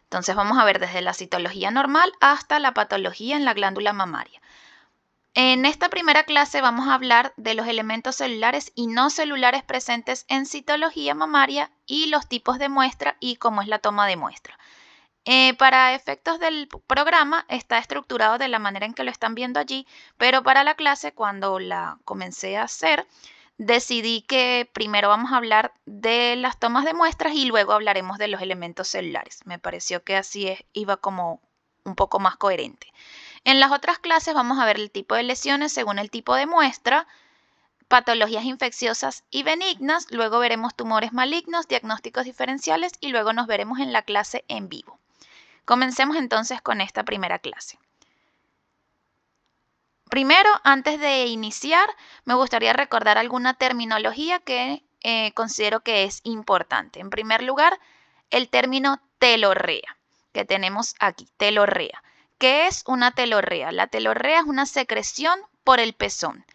Entonces vamos a ver desde la citología normal hasta la patología en la glándula mamaria. En esta primera clase vamos a hablar de los elementos celulares y no celulares presentes en citología mamaria y los tipos de muestra y cómo es la toma de muestra. Para efectos del programa está estructurado de la manera en que lo están viendo allí, pero para la clase, cuando la comencé a hacer, decidí que primero vamos a hablar de las tomas de muestras y luego hablaremos de los elementos celulares. Me pareció que así iba como un poco más coherente. En las otras clases vamos a ver el tipo de lesiones según el tipo de muestra, patologías infecciosas y benignas, luego veremos tumores malignos, diagnósticos diferenciales y luego nos veremos en la clase en vivo. Comencemos entonces con esta primera clase. Primero, antes de iniciar, me gustaría recordar alguna terminología que considero que es importante. En primer lugar, el término telorrea, que tenemos aquí, telorrea. ¿Qué es una telorrea? La telorrea es una secreción por el pezón.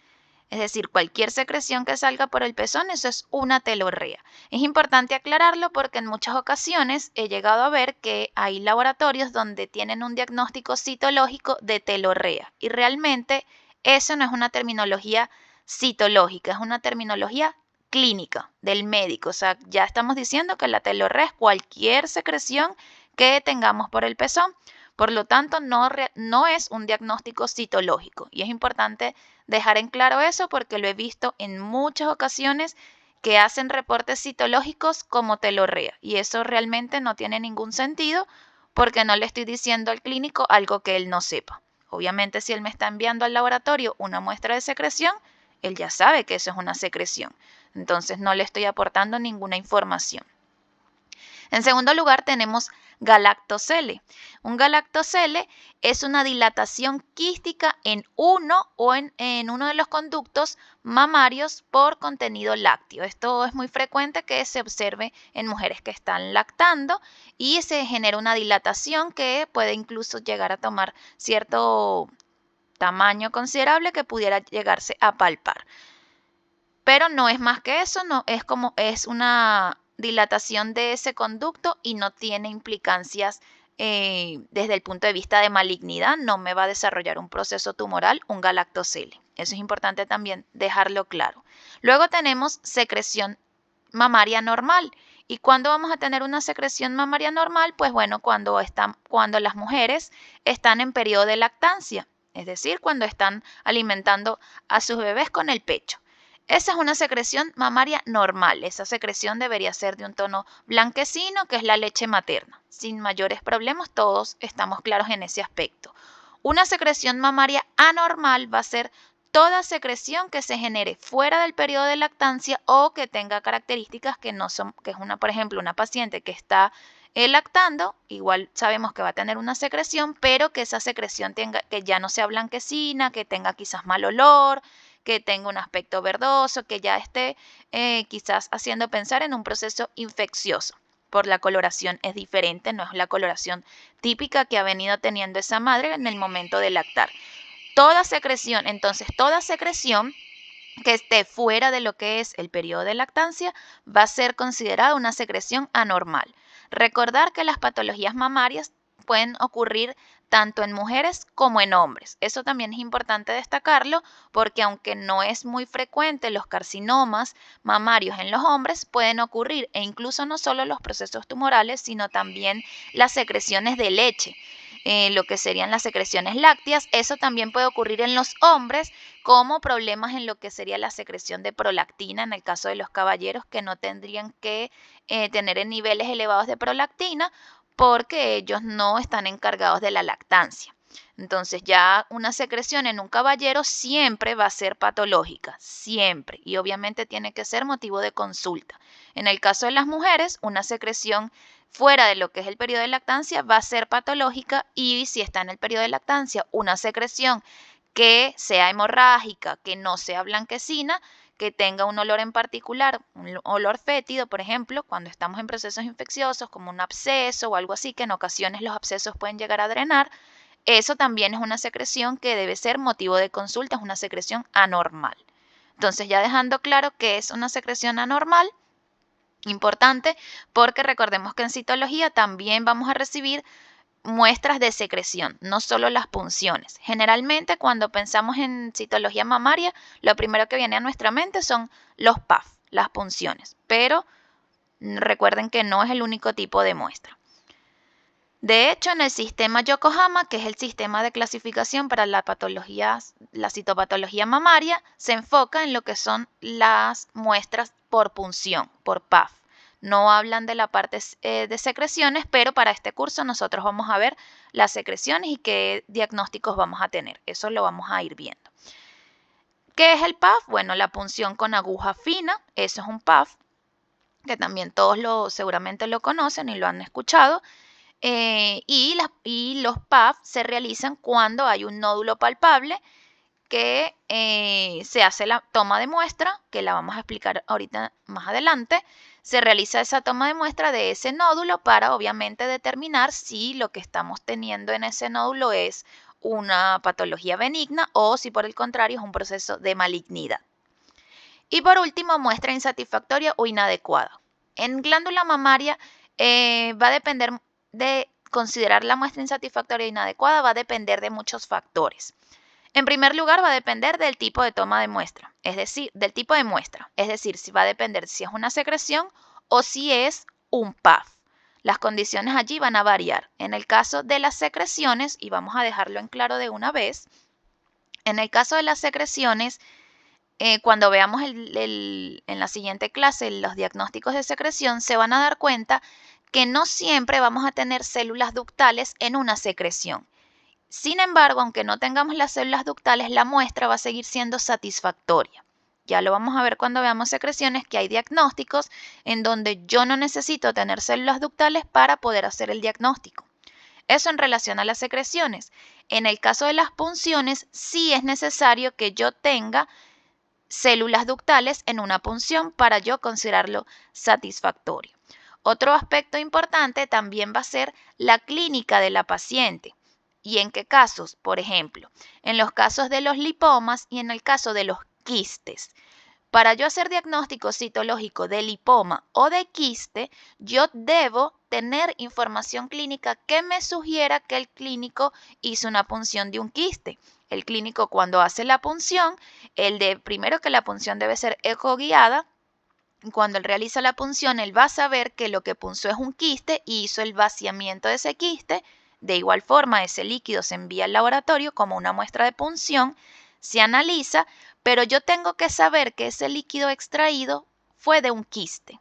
Es decir, cualquier secreción que salga por el pezón, eso es una telorrea. Es importante aclararlo porque en muchas ocasiones he llegado a ver que hay laboratorios donde tienen un diagnóstico citológico de telorrea y realmente eso no es una terminología citológica, es una terminología clínica del médico. O sea, ya estamos diciendo que la telorrea es cualquier secreción que tengamos por el pezón. Por lo tanto, no es un diagnóstico citológico y es importante dejar en claro eso porque lo he visto en muchas ocasiones que hacen reportes citológicos como telorrea y eso realmente no tiene ningún sentido porque no le estoy diciendo al clínico algo que él no sepa. Obviamente, si él me está enviando al laboratorio una muestra de secreción, él ya sabe que eso es una secreción. Entonces no le estoy aportando ninguna información. En segundo lugar, tenemos galactocele. Un galactocele es una dilatación quística en uno o en uno de los conductos mamarios por contenido lácteo. Esto es muy frecuente que se observe en mujeres que están lactando y se genera una dilatación que puede incluso llegar a tomar cierto tamaño considerable que pudiera llegarse a palpar. Pero no es más que eso, no es una dilatación de ese conducto y no tiene implicancias desde el punto de vista de malignidad, no me va a desarrollar un proceso tumoral, un galactocele. Eso es importante también dejarlo claro. Luego tenemos secreción mamaria normal. ¿Y cuándo vamos a tener una secreción mamaria normal? Pues bueno, cuando las mujeres están en periodo de lactancia, es decir, cuando están alimentando a sus bebés con el pecho. Esa es una secreción mamaria normal. Esa secreción debería ser de un tono blanquecino, que es la leche materna. Sin mayores problemas, todos estamos claros en ese aspecto. Una secreción mamaria anormal va a ser toda secreción que se genere fuera del periodo de lactancia o que tenga características que no son, que es por ejemplo, una paciente que está lactando, igual sabemos que va a tener una secreción, pero que esa secreción que ya no sea blanquecina, que tenga quizás mal olor, que tenga un aspecto verdoso, que ya esté quizás haciendo pensar en un proceso infeccioso. Por la coloración es diferente, no es la coloración típica que ha venido teniendo esa madre en el momento de lactar. Toda secreción que esté fuera de lo que es el periodo de lactancia va a ser considerada una secreción anormal. Recordar que las patologías mamarias pueden ocurrir tanto en mujeres como en hombres. Eso también es importante destacarlo porque aunque no es muy frecuente los carcinomas mamarios en los hombres, pueden ocurrir e incluso no solo los procesos tumorales, sino también las secreciones de leche. Lo que serían las secreciones lácteas, eso también puede ocurrir en los hombres como problemas en lo que sería la secreción de prolactina en el caso de los caballeros que no tendrían que tener en niveles elevados de prolactina porque ellos no están encargados de la lactancia. Entonces ya una secreción en un caballero siempre va a ser patológica, siempre, y obviamente tiene que ser motivo de consulta. En el caso de las mujeres, una secreción fuera de lo que es el periodo de lactancia va a ser patológica y si está en el periodo de lactancia una secreción que sea hemorrágica, que no sea blanquecina, que tenga un olor en particular, un olor fétido, por ejemplo, cuando estamos en procesos infecciosos como un absceso o algo así, que en ocasiones los abscesos pueden llegar a drenar, eso también es una secreción que debe ser motivo de consulta, es una secreción anormal. Entonces, ya dejando claro que es una secreción anormal, Importante porque recordemos que en citología también vamos a recibir muestras de secreción, no solo las punciones. Generalmente cuando pensamos en citología mamaria, lo primero que viene a nuestra mente son los PAF, las punciones, pero recuerden que no es el único tipo de muestra. De hecho, en el sistema Yokohama, que es el sistema de clasificación para la citopatología mamaria, se enfoca en lo que son las muestras por punción, por PAF. No hablan de la parte de secreciones, pero para este curso nosotros vamos a ver las secreciones y qué diagnósticos vamos a tener. Eso lo vamos a ir viendo. ¿Qué es el PAF? Bueno, la punción con aguja fina, eso es un PAF, que también todos seguramente lo conocen y lo han escuchado. Y los PAF se realizan cuando hay un nódulo palpable que se hace la toma de muestra, que la vamos a explicar ahorita más adelante. Se realiza esa toma de muestra de ese nódulo para obviamente determinar si lo que estamos teniendo en ese nódulo es una patología benigna o si por el contrario es un proceso de malignidad. Y por último, muestra insatisfactoria o inadecuada. En glándula mamaria va a depender de considerar la muestra insatisfactoria e inadecuada, va a depender de muchos factores. En primer lugar, va a depender del tipo de toma de muestra, es decir, del tipo de muestra, es decir, si va a depender si es una secreción o si es un PAF. Las condiciones allí van a variar. En el caso de las secreciones, y vamos a dejarlo en claro de una vez, en el caso de las secreciones, cuando veamos en la siguiente clase los diagnósticos de secreción, se van a dar cuenta que no siempre vamos a tener células ductales en una secreción. Sin embargo, aunque no tengamos las células ductales, la muestra va a seguir siendo satisfactoria. Ya lo vamos a ver cuando veamos secreciones, que hay diagnósticos en donde yo no necesito tener células ductales para poder hacer el diagnóstico. Eso en relación a las secreciones. En el caso de las punciones, sí es necesario que yo tenga células ductales en una punción para yo considerarlo satisfactorio. Otro aspecto importante también va a ser la clínica de la paciente. ¿Y en qué casos? Por ejemplo, en los casos de los lipomas y en el caso de los quistes. Para yo hacer diagnóstico citológico de lipoma o de quiste, yo debo tener información clínica que me sugiera que el clínico hizo una punción de un quiste. El clínico cuando hace la punción, primero que la punción debe ser ecoguiada. Cuando él realiza la punción, él va a saber que lo que punzó es un quiste y hizo el vaciamiento de ese quiste. De igual forma, ese líquido se envía al laboratorio como una muestra de punción, se analiza, pero yo tengo que saber que ese líquido extraído fue de un quiste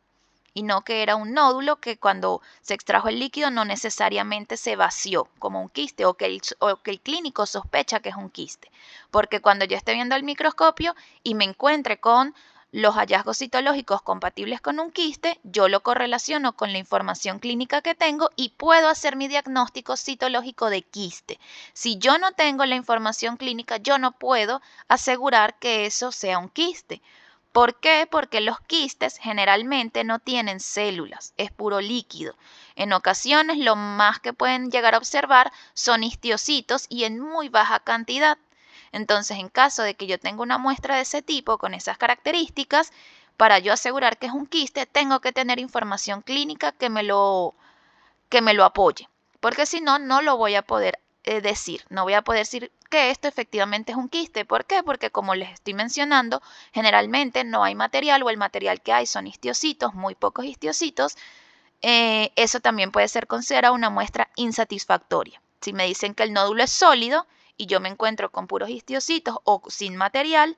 y no que era un nódulo que cuando se extrajo el líquido no necesariamente se vació como un quiste o que el clínico sospecha que es un quiste. Porque cuando yo esté viendo el microscopio y me encuentre con los hallazgos citológicos compatibles con un quiste, yo lo correlaciono con la información clínica que tengo y puedo hacer mi diagnóstico citológico de quiste. Si yo no tengo la información clínica, yo no puedo asegurar que eso sea un quiste. ¿Por qué? Porque los quistes generalmente no tienen células, es puro líquido. En ocasiones lo más que pueden llegar a observar son histiocitos y en muy baja cantidad. Entonces, en caso de que yo tenga una muestra de ese tipo con esas características, para yo asegurar que es un quiste, tengo que tener información clínica que me lo apoye, porque si no, no lo voy a poder decir, no voy a poder decir que esto efectivamente es un quiste. ¿Por qué? Porque como les estoy mencionando, generalmente no hay material o el material que hay son histiocitos, muy pocos histiocitos. Eso también puede ser considerado una muestra insatisfactoria. Si me dicen que el nódulo es sólido y yo me encuentro con puros histiocitos o sin material,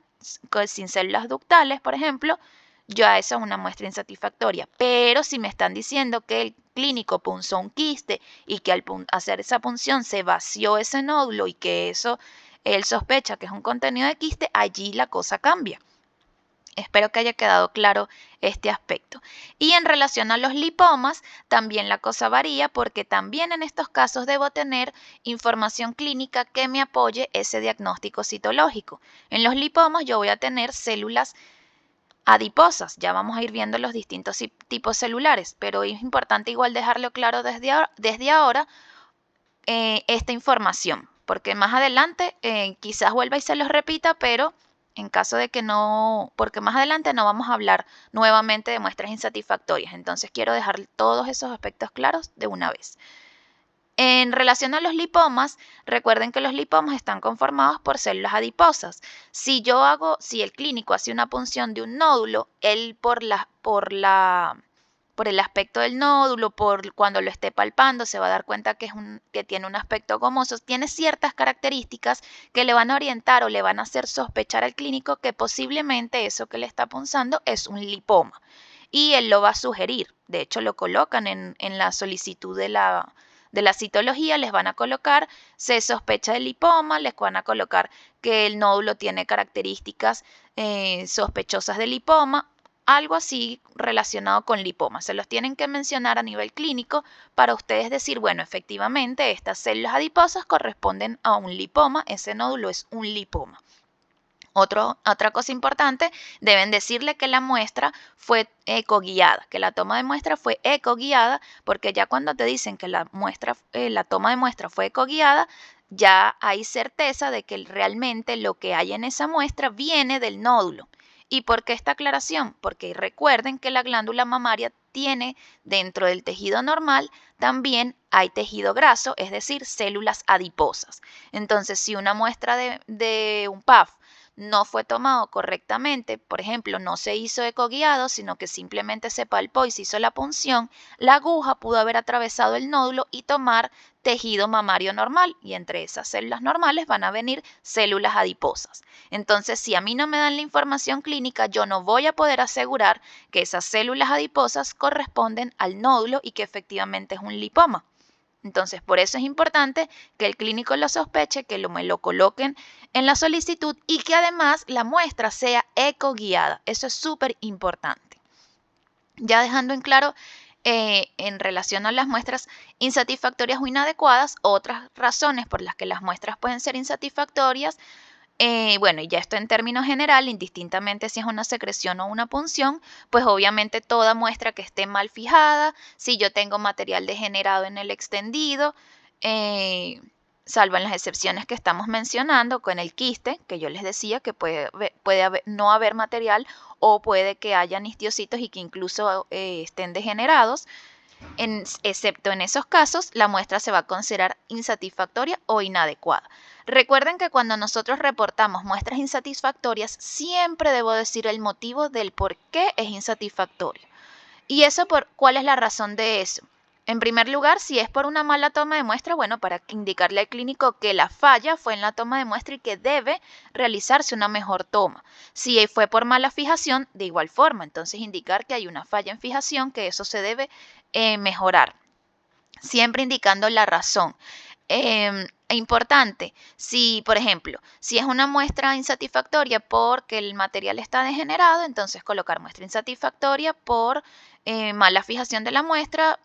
sin células ductales, por ejemplo, ya eso es una muestra insatisfactoria. Pero si me están diciendo que el clínico punzó un quiste y que al hacer esa punción se vació ese nódulo y que eso él sospecha que es un contenido de quiste, allí la cosa cambia. Espero que haya quedado claro este aspecto. Y en relación a los lipomas, también la cosa varía porque también en estos casos debo tener información clínica que me apoye ese diagnóstico citológico. En los lipomas yo voy a tener células adiposas, ya vamos a ir viendo los distintos tipos celulares, pero es importante igual dejarlo claro desde ahora esta información, porque más adelante quizás vuelva y se los repita, pero en caso de que no, porque más adelante no vamos a hablar nuevamente de muestras insatisfactorias. Entonces quiero dejar todos esos aspectos claros de una vez. En relación a los lipomas, recuerden que los lipomas están conformados por células adiposas. Si el clínico hace una punción de un nódulo, él por el aspecto del nódulo, por cuando lo esté palpando, se va a dar cuenta que tiene un aspecto gomoso, tiene ciertas características que le van a orientar o le van a hacer sospechar al clínico que posiblemente eso que le está punzando es un lipoma. Y él lo va a sugerir. De hecho, lo colocan en la solicitud de la citología, les van a colocar, se sospecha de lipoma, les van a colocar que el nódulo tiene características sospechosas de lipoma, algo así relacionado con lipoma. Se los tienen que mencionar a nivel clínico para ustedes decir, bueno, efectivamente estas células adiposas corresponden a un lipoma, ese nódulo es un lipoma. Otra cosa importante, deben decirle que la muestra fue ecoguiada, que la toma de muestra fue ecoguiada, porque ya cuando te dicen que la toma de muestra fue ecoguiada, ya hay certeza de que realmente lo que hay en esa muestra viene del nódulo. ¿Y por qué esta aclaración? Porque recuerden que la glándula mamaria tiene dentro del tejido normal también hay tejido graso, es decir, células adiposas. Entonces, si una muestra de un PAF no fue tomado correctamente, por ejemplo, no se hizo ecoguiado, sino que simplemente se palpó y se hizo la punción, la aguja pudo haber atravesado el nódulo y tomar tejido mamario normal, y entre esas células normales van a venir células adiposas. Entonces, si a mí no me dan la información clínica, yo no voy a poder asegurar que esas células adiposas corresponden al nódulo y que efectivamente es un lipoma. Entonces, por eso es importante que el clínico lo sospeche, que me lo coloquen en la solicitud y que además la muestra sea ecoguiada. Eso es súper importante. Ya dejando en claro en relación a las muestras insatisfactorias o inadecuadas, otras razones por las que las muestras pueden ser insatisfactorias. Bueno, y ya esto en términos general, indistintamente si es una secreción o una punción, pues obviamente toda muestra que esté mal fijada, si yo tengo material degenerado en el extendido, salvo en las excepciones que estamos mencionando, con el quiste, que yo les decía que puede no haber material o puede que hayan histiocitos y que incluso estén degenerados. Excepto en esos casos, la muestra se va a considerar insatisfactoria o inadecuada. Recuerden que cuando nosotros reportamos muestras insatisfactorias, siempre debo decir el motivo del por qué es insatisfactorio. ¿Y cuál es la razón de eso? En primer lugar, si es por una mala toma de muestra, bueno, para indicarle al clínico que la falla fue en la toma de muestra y que debe realizarse una mejor toma. Si fue por mala fijación, de igual forma, entonces indicar que hay una falla en fijación, que eso se debe mejorar. Siempre indicando la razón. Importante, si por ejemplo, si es una muestra insatisfactoria porque el material está degenerado, entonces colocar muestra insatisfactoria por mala fijación de la muestra,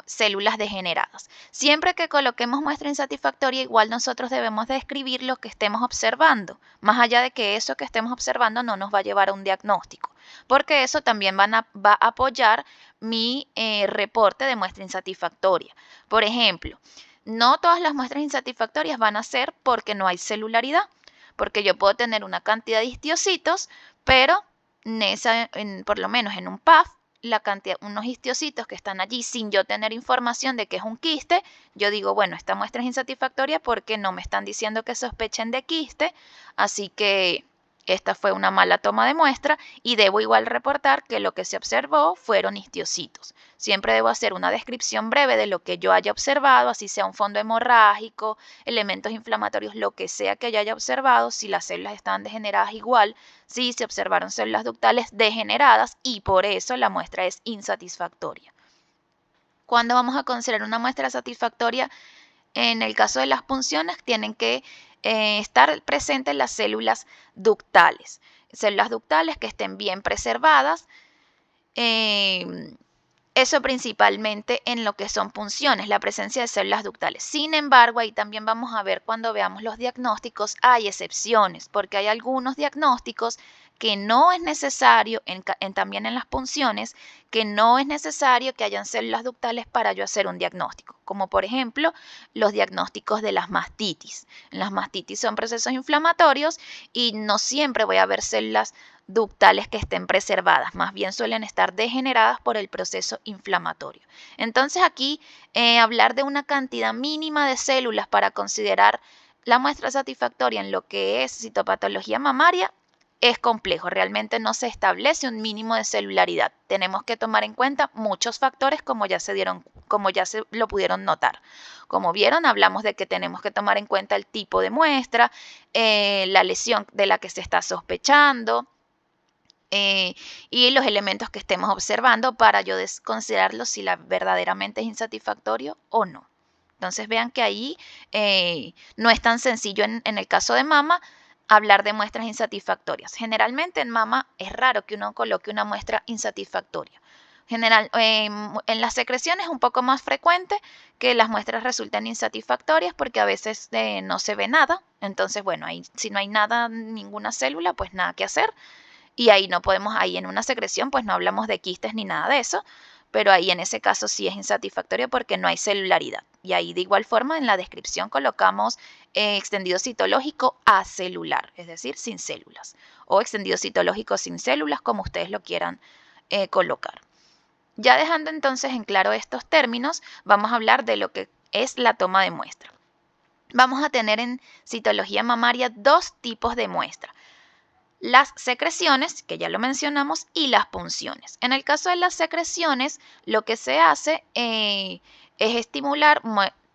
células degeneradas. Siempre que coloquemos muestra insatisfactoria, igual nosotros debemos describir lo que estemos observando, más allá de que eso que estemos observando no nos va a llevar a un diagnóstico, porque eso también va a apoyar mi reporte de muestra insatisfactoria. Por ejemplo, no todas las muestras insatisfactorias van a ser porque no hay celularidad, porque yo puedo tener una cantidad de histiocitos, pero por lo menos en un PAF, unos histiocitos que están allí sin yo tener información de que es un quiste, yo digo, bueno, esta muestra es insatisfactoria porque no me están diciendo que sospechen de quiste, así que esta fue una mala toma de muestra y debo igual reportar que lo que se observó fueron histiocitos. Siempre debo hacer una descripción breve de lo que yo haya observado, así sea un fondo hemorrágico, elementos inflamatorios, lo que sea que yo haya observado, si las células estaban degeneradas igual, si se observaron células ductales degeneradas y por eso la muestra es insatisfactoria. ¿Cuándo vamos a considerar una muestra satisfactoria? En el caso de las punciones tienen que estar presentes las células ductales que estén bien preservadas, Eso principalmente en lo que son punciones, la presencia de células ductales. Sin embargo, ahí también vamos a ver cuando veamos los diagnósticos, hay excepciones, porque hay algunos diagnósticos que no es necesario, también en las punciones, que no es necesario que hayan células ductales para yo hacer un diagnóstico, como por ejemplo los diagnósticos de las mastitis. Las mastitis son procesos inflamatorios y no siempre voy a ver células ductales que estén preservadas, más bien suelen estar degeneradas por el proceso inflamatorio. Entonces aquí hablar de una cantidad mínima de células para considerar la muestra satisfactoria en lo que es citopatología mamaria es complejo, realmente no se establece un mínimo de celularidad. Tenemos que tomar en cuenta muchos factores como ya se lo pudieron notar. Como vieron, hablamos de que tenemos que tomar en cuenta el tipo de muestra, la lesión de la que se está sospechando, y los elementos que estemos observando para yo considerarlo si verdaderamente es insatisfactorio o no. Entonces vean que ahí no es tan sencillo en el caso de mama hablar de muestras insatisfactorias. Generalmente en mama es raro que uno coloque una muestra insatisfactoria. En las secreciones es un poco más frecuente que las muestras resulten insatisfactorias porque a veces no se ve nada. Entonces, bueno, ahí, si no hay nada, ninguna célula, pues nada que hacer. Y ahí no podemos, ahí en una secreción, pues no hablamos de quistes ni nada de eso, pero ahí en ese caso sí es insatisfactorio porque no hay celularidad. Y ahí de igual forma en la descripción colocamos extendido citológico acelular, es decir, sin células, o extendido citológico sin células, como ustedes lo quieran colocar. Ya dejando entonces en claro estos términos, vamos a hablar de lo que es la toma de muestra. Vamos a tener en citología mamaria dos tipos de muestra: las secreciones, que ya lo mencionamos, y las punciones. En el caso de las secreciones, lo que se hace es estimular,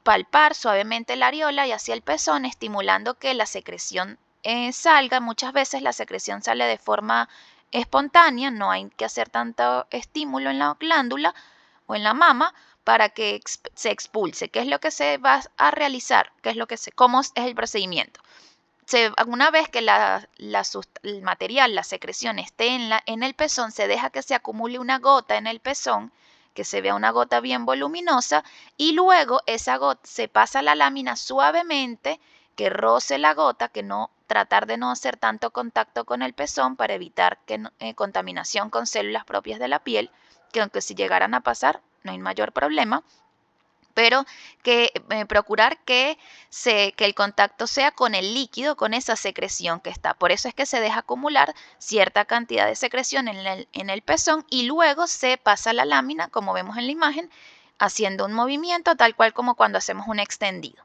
palpar suavemente la areola y hacia el pezón, estimulando que la secreción salga. Muchas veces la secreción sale de forma espontánea, no hay que hacer tanto estímulo en la glándula o en la mama para que se expulse. ¿Qué es lo que se va a realizar? ¿Cómo es el procedimiento? Una vez que el material, la secreción esté en el pezón, se deja que se acumule una gota en el pezón, que se vea una gota bien voluminosa, y luego esa gota se pasa a la lámina suavemente, que roce la gota, tratar de no hacer tanto contacto con el pezón para evitar contaminación con células propias de la piel, que aunque si llegaran a pasar, no hay mayor problema, pero que procurar que el contacto sea con el líquido, con esa secreción que está. Por eso es que se deja acumular cierta cantidad de secreción en el pezón y luego se pasa la lámina, como vemos en la imagen, haciendo un movimiento tal cual como cuando hacemos un extendido.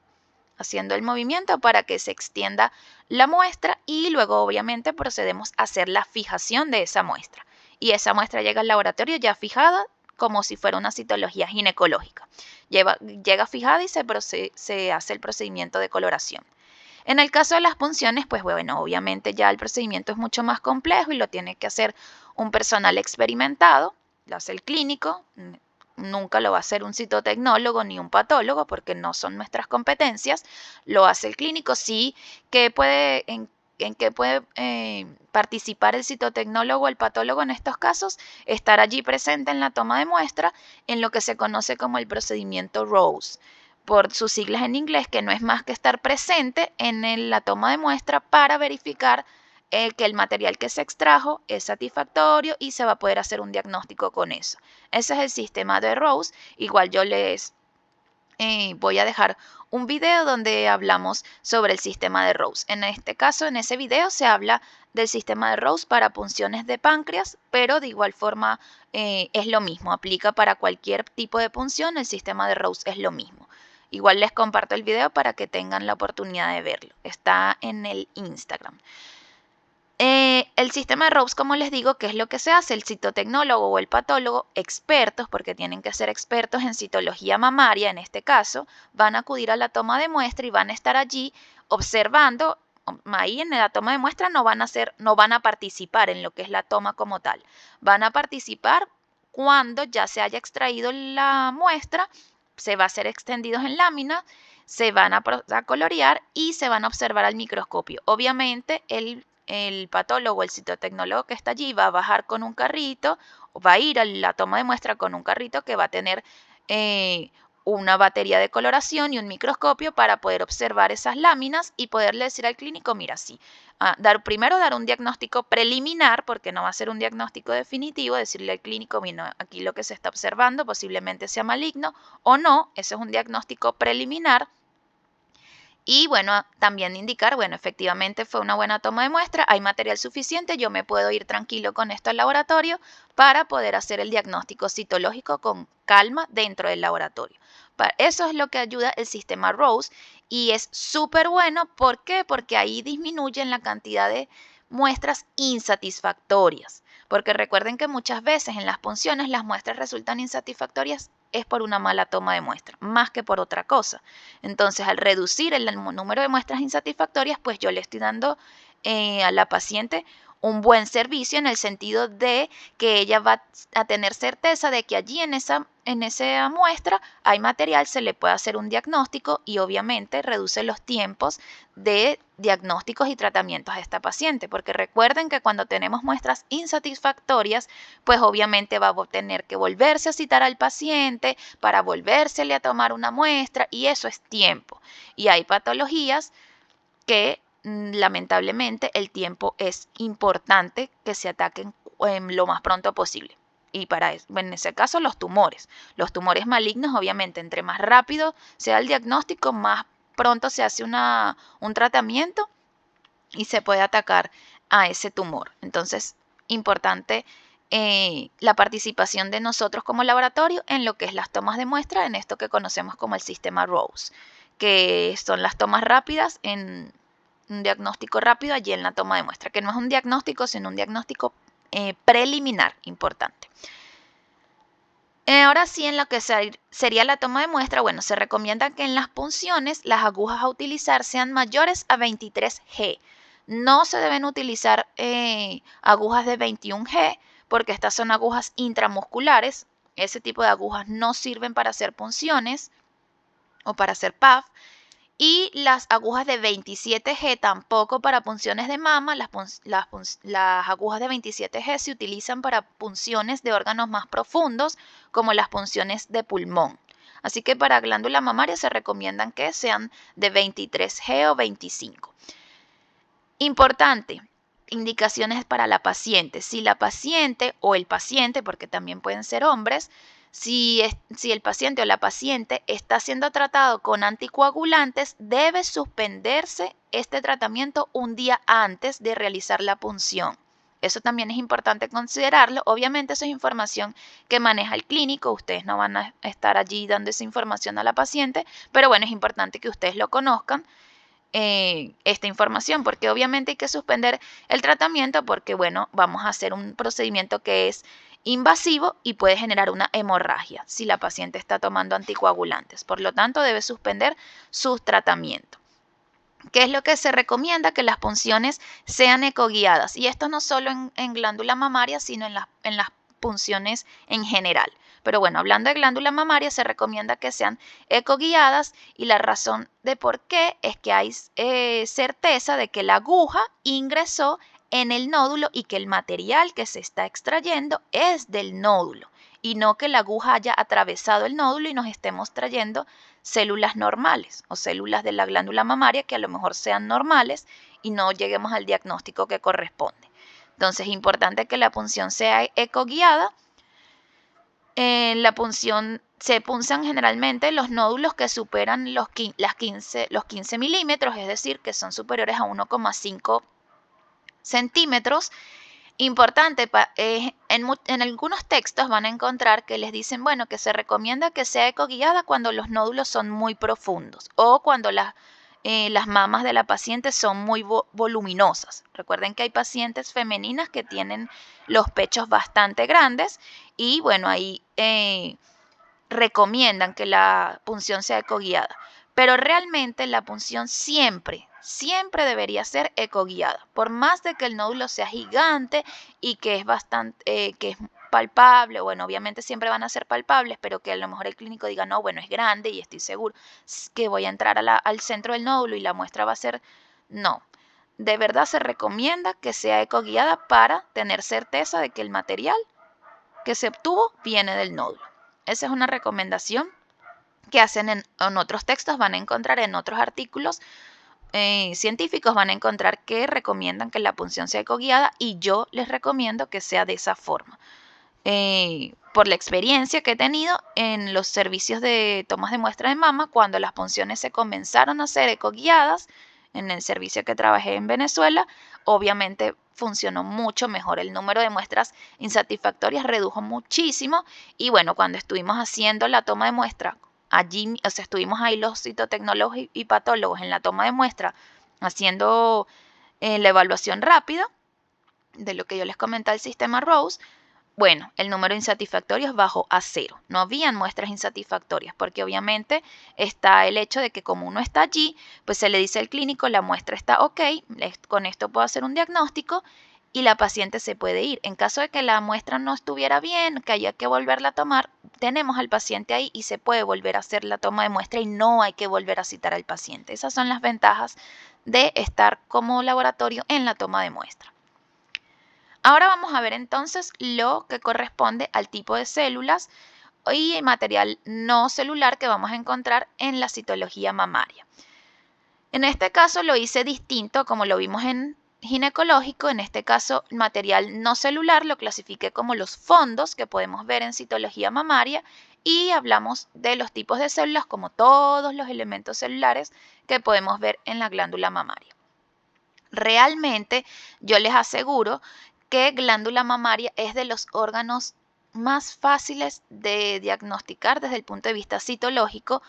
Haciendo el movimiento para que se extienda la muestra y luego obviamente procedemos a hacer la fijación de esa muestra. Y esa muestra llega al laboratorio ya fijada, como si fuera una citología ginecológica. Llega fijada y se hace el procedimiento de coloración. En el caso de las punciones, pues bueno, obviamente ya el procedimiento es mucho más complejo y lo tiene que hacer un personal experimentado, lo hace el clínico, nunca lo va a hacer un citotecnólogo ni un patólogo porque no son nuestras competencias, lo hace el clínico, sí que en qué puede participar el citotecnólogo o el patólogo en estos casos, estar allí presente en la toma de muestra en lo que se conoce como el procedimiento Rose, por sus siglas en inglés, que no es más que estar presente en la toma de muestra para verificar que el material que se extrajo es satisfactorio y se va a poder hacer un diagnóstico con eso. Ese es el sistema de Rose. Igual yo les voy a dejar un video donde hablamos sobre el sistema de Rose. En este caso, en ese video se habla del sistema de Rose para punciones de páncreas, pero de igual forma es lo mismo, aplica para cualquier tipo de punción, el sistema de Rose es lo mismo. Igual les comparto el video para que tengan la oportunidad de verlo. Está en el Instagram. El sistema de Rose, como les digo, ¿qué es lo que se hace? El citotecnólogo o el patólogo, expertos, porque tienen que ser expertos en citología mamaria, en este caso, van a acudir a la toma de muestra y van a estar allí observando. Ahí en la toma de muestra no van a participar en lo que es la toma como tal. Van a participar cuando ya se haya extraído la muestra, se va a ser extendidos en lámina, se van a colorear y se van a observar al microscopio. Obviamente el patólogo, el citotecnólogo que está allí va a bajar con un carrito va a ir a la toma de muestra con un carrito que va a tener una batería de coloración y un microscopio para poder observar esas láminas y poderle decir al clínico, mira, sí, primero dar un diagnóstico preliminar, porque no va a ser un diagnóstico definitivo, decirle al clínico, mira, aquí lo que se está observando posiblemente sea maligno o no, ese es un diagnóstico preliminar. Y bueno, también indicar, bueno, efectivamente fue una buena toma de muestra, hay material suficiente, yo me puedo ir tranquilo con esto al laboratorio para poder hacer el diagnóstico citológico con calma dentro del laboratorio. Eso es lo que ayuda el sistema ROSE y es súper bueno. ¿Por qué? Porque ahí disminuyen la cantidad de muestras insatisfactorias. Porque recuerden que muchas veces en las punciones las muestras resultan insatisfactorias es por una mala toma de muestra, más que por otra cosa. Entonces, al reducir el número de muestras insatisfactorias, pues yo le estoy dando a la paciente un buen servicio en el sentido de que ella va a tener certeza de que allí en esa muestra hay material, se le puede hacer un diagnóstico y obviamente reduce los tiempos de diagnósticos y tratamientos a esta paciente, porque recuerden que cuando tenemos muestras insatisfactorias, pues obviamente va a tener que volverse a citar al paciente para volvérsele a tomar una muestra y eso es tiempo. Y hay patologías que lamentablemente el tiempo es importante que se ataquen lo más pronto posible. Y para eso, en ese caso los tumores malignos, obviamente, entre más rápido sea el diagnóstico, más pronto se hace un tratamiento y se puede atacar a ese tumor. Entonces, importante la participación de nosotros como laboratorio en lo que es las tomas de muestra, en esto que conocemos como el sistema ROSE, que son las tomas rápidas en un diagnóstico rápido allí en la toma de muestra, que no es un diagnóstico, sino un diagnóstico preliminar importante. Ahora sí, en lo que sería la toma de muestra, bueno, se recomienda que en las punciones las agujas a utilizar sean mayores a 23 G. No se deben utilizar agujas de 21 G porque estas son agujas intramusculares. Ese tipo de agujas no sirven para hacer punciones o para hacer PAF. Y las agujas de 27 G tampoco para punciones de mama. Las agujas de 27 G se utilizan para punciones de órganos más profundos, como las punciones de pulmón. Así que para glándula mamaria se recomiendan que sean de 23 G o 25. Importante, indicaciones para la paciente. Si la paciente o el paciente, porque también pueden ser hombres, si el paciente o la paciente está siendo tratado con anticoagulantes, debe suspenderse este tratamiento un día antes de realizar la punción. Eso también es importante considerarlo. Obviamente eso es información que maneja el clínico. Ustedes no van a estar allí dando esa información a la paciente, pero bueno, es importante que ustedes lo conozcan. Esta información, porque obviamente hay que suspender el tratamiento porque, bueno, vamos a hacer un procedimiento que es invasivo y puede generar una hemorragia si la paciente está tomando anticoagulantes. Por lo tanto, debe suspender su tratamiento. ¿Qué es lo que se recomienda? Que las punciones sean ecoguiadas. Y esto no solo en glándula mamaria, sino en las punciones en general. Pero bueno, hablando de glándula mamaria, se recomienda que sean ecoguiadas y la razón de por qué es que hay certeza de que la aguja ingresó en el nódulo y que el material que se está extrayendo es del nódulo y no que la aguja haya atravesado el nódulo y nos estemos trayendo células normales o células de la glándula mamaria que a lo mejor sean normales y no lleguemos al diagnóstico que corresponde. Entonces es importante que la punción sea ecoguiada. En la punción se punzan generalmente los nódulos que superan los 15 milímetros, es decir, que son superiores a 1,5 centímetros. Importante, en algunos textos van a encontrar que les dicen, bueno, que se recomienda que sea ecoguiada cuando los nódulos son muy profundos o cuando las mamas de la paciente son muy voluminosas. Recuerden que hay pacientes femeninas que tienen los pechos bastante grandes y bueno, ahí recomiendan que la punción sea ecoguiada. Pero realmente la punción siempre debería ser ecoguiada. Por más de que el nódulo sea gigante y que es que es palpable, bueno, obviamente siempre van a ser palpables, pero que a lo mejor el clínico diga, no, bueno, es grande y estoy seguro que voy a entrar al centro del nódulo y la muestra va a ser, no. De verdad se recomienda que sea ecoguiada para tener certeza de que el material que se obtuvo viene del nódulo. Esa es una recomendación que hacen en otros textos, van a encontrar en otros artículos científicos, van a encontrar que recomiendan que la punción sea ecoguiada y yo les recomiendo que sea de esa forma. Por la experiencia que he tenido en los servicios de tomas de muestra de mama, cuando las punciones se comenzaron a ser ecoguiadas, en el servicio que trabajé en Venezuela, obviamente funcionó mucho mejor. El número de muestras insatisfactorias redujo muchísimo y bueno, cuando estuvimos haciendo la toma de muestra, allí, o sea, estuvimos ahí los citotecnólogos y patólogos en la toma de muestra haciendo la evaluación rápida de lo que yo les comentaba, el sistema Rose. Bueno, el número de insatisfactorios bajó a 0. No habían muestras insatisfactorias porque obviamente está el hecho de que como uno está allí, pues se le dice al clínico, la muestra está ok, con esto puedo hacer un diagnóstico y la paciente se puede ir. En caso de que la muestra no estuviera bien, que haya que volverla a tomar, tenemos al paciente ahí y se puede volver a hacer la toma de muestra y no hay que volver a citar al paciente. Esas son las ventajas de estar como laboratorio en la toma de muestra. Ahora vamos a ver entonces lo que corresponde al tipo de células y material no celular que vamos a encontrar en la citología mamaria. En este caso lo hice distinto como lo vimos en ginecológico. En este caso, material no celular lo clasifiqué como los fondos que podemos ver en citología mamaria y hablamos de los tipos de células como todos los elementos celulares que podemos ver en la glándula mamaria. Realmente yo les aseguro que glándula mamaria es de los órganos más fáciles de diagnosticar desde el punto de vista citológico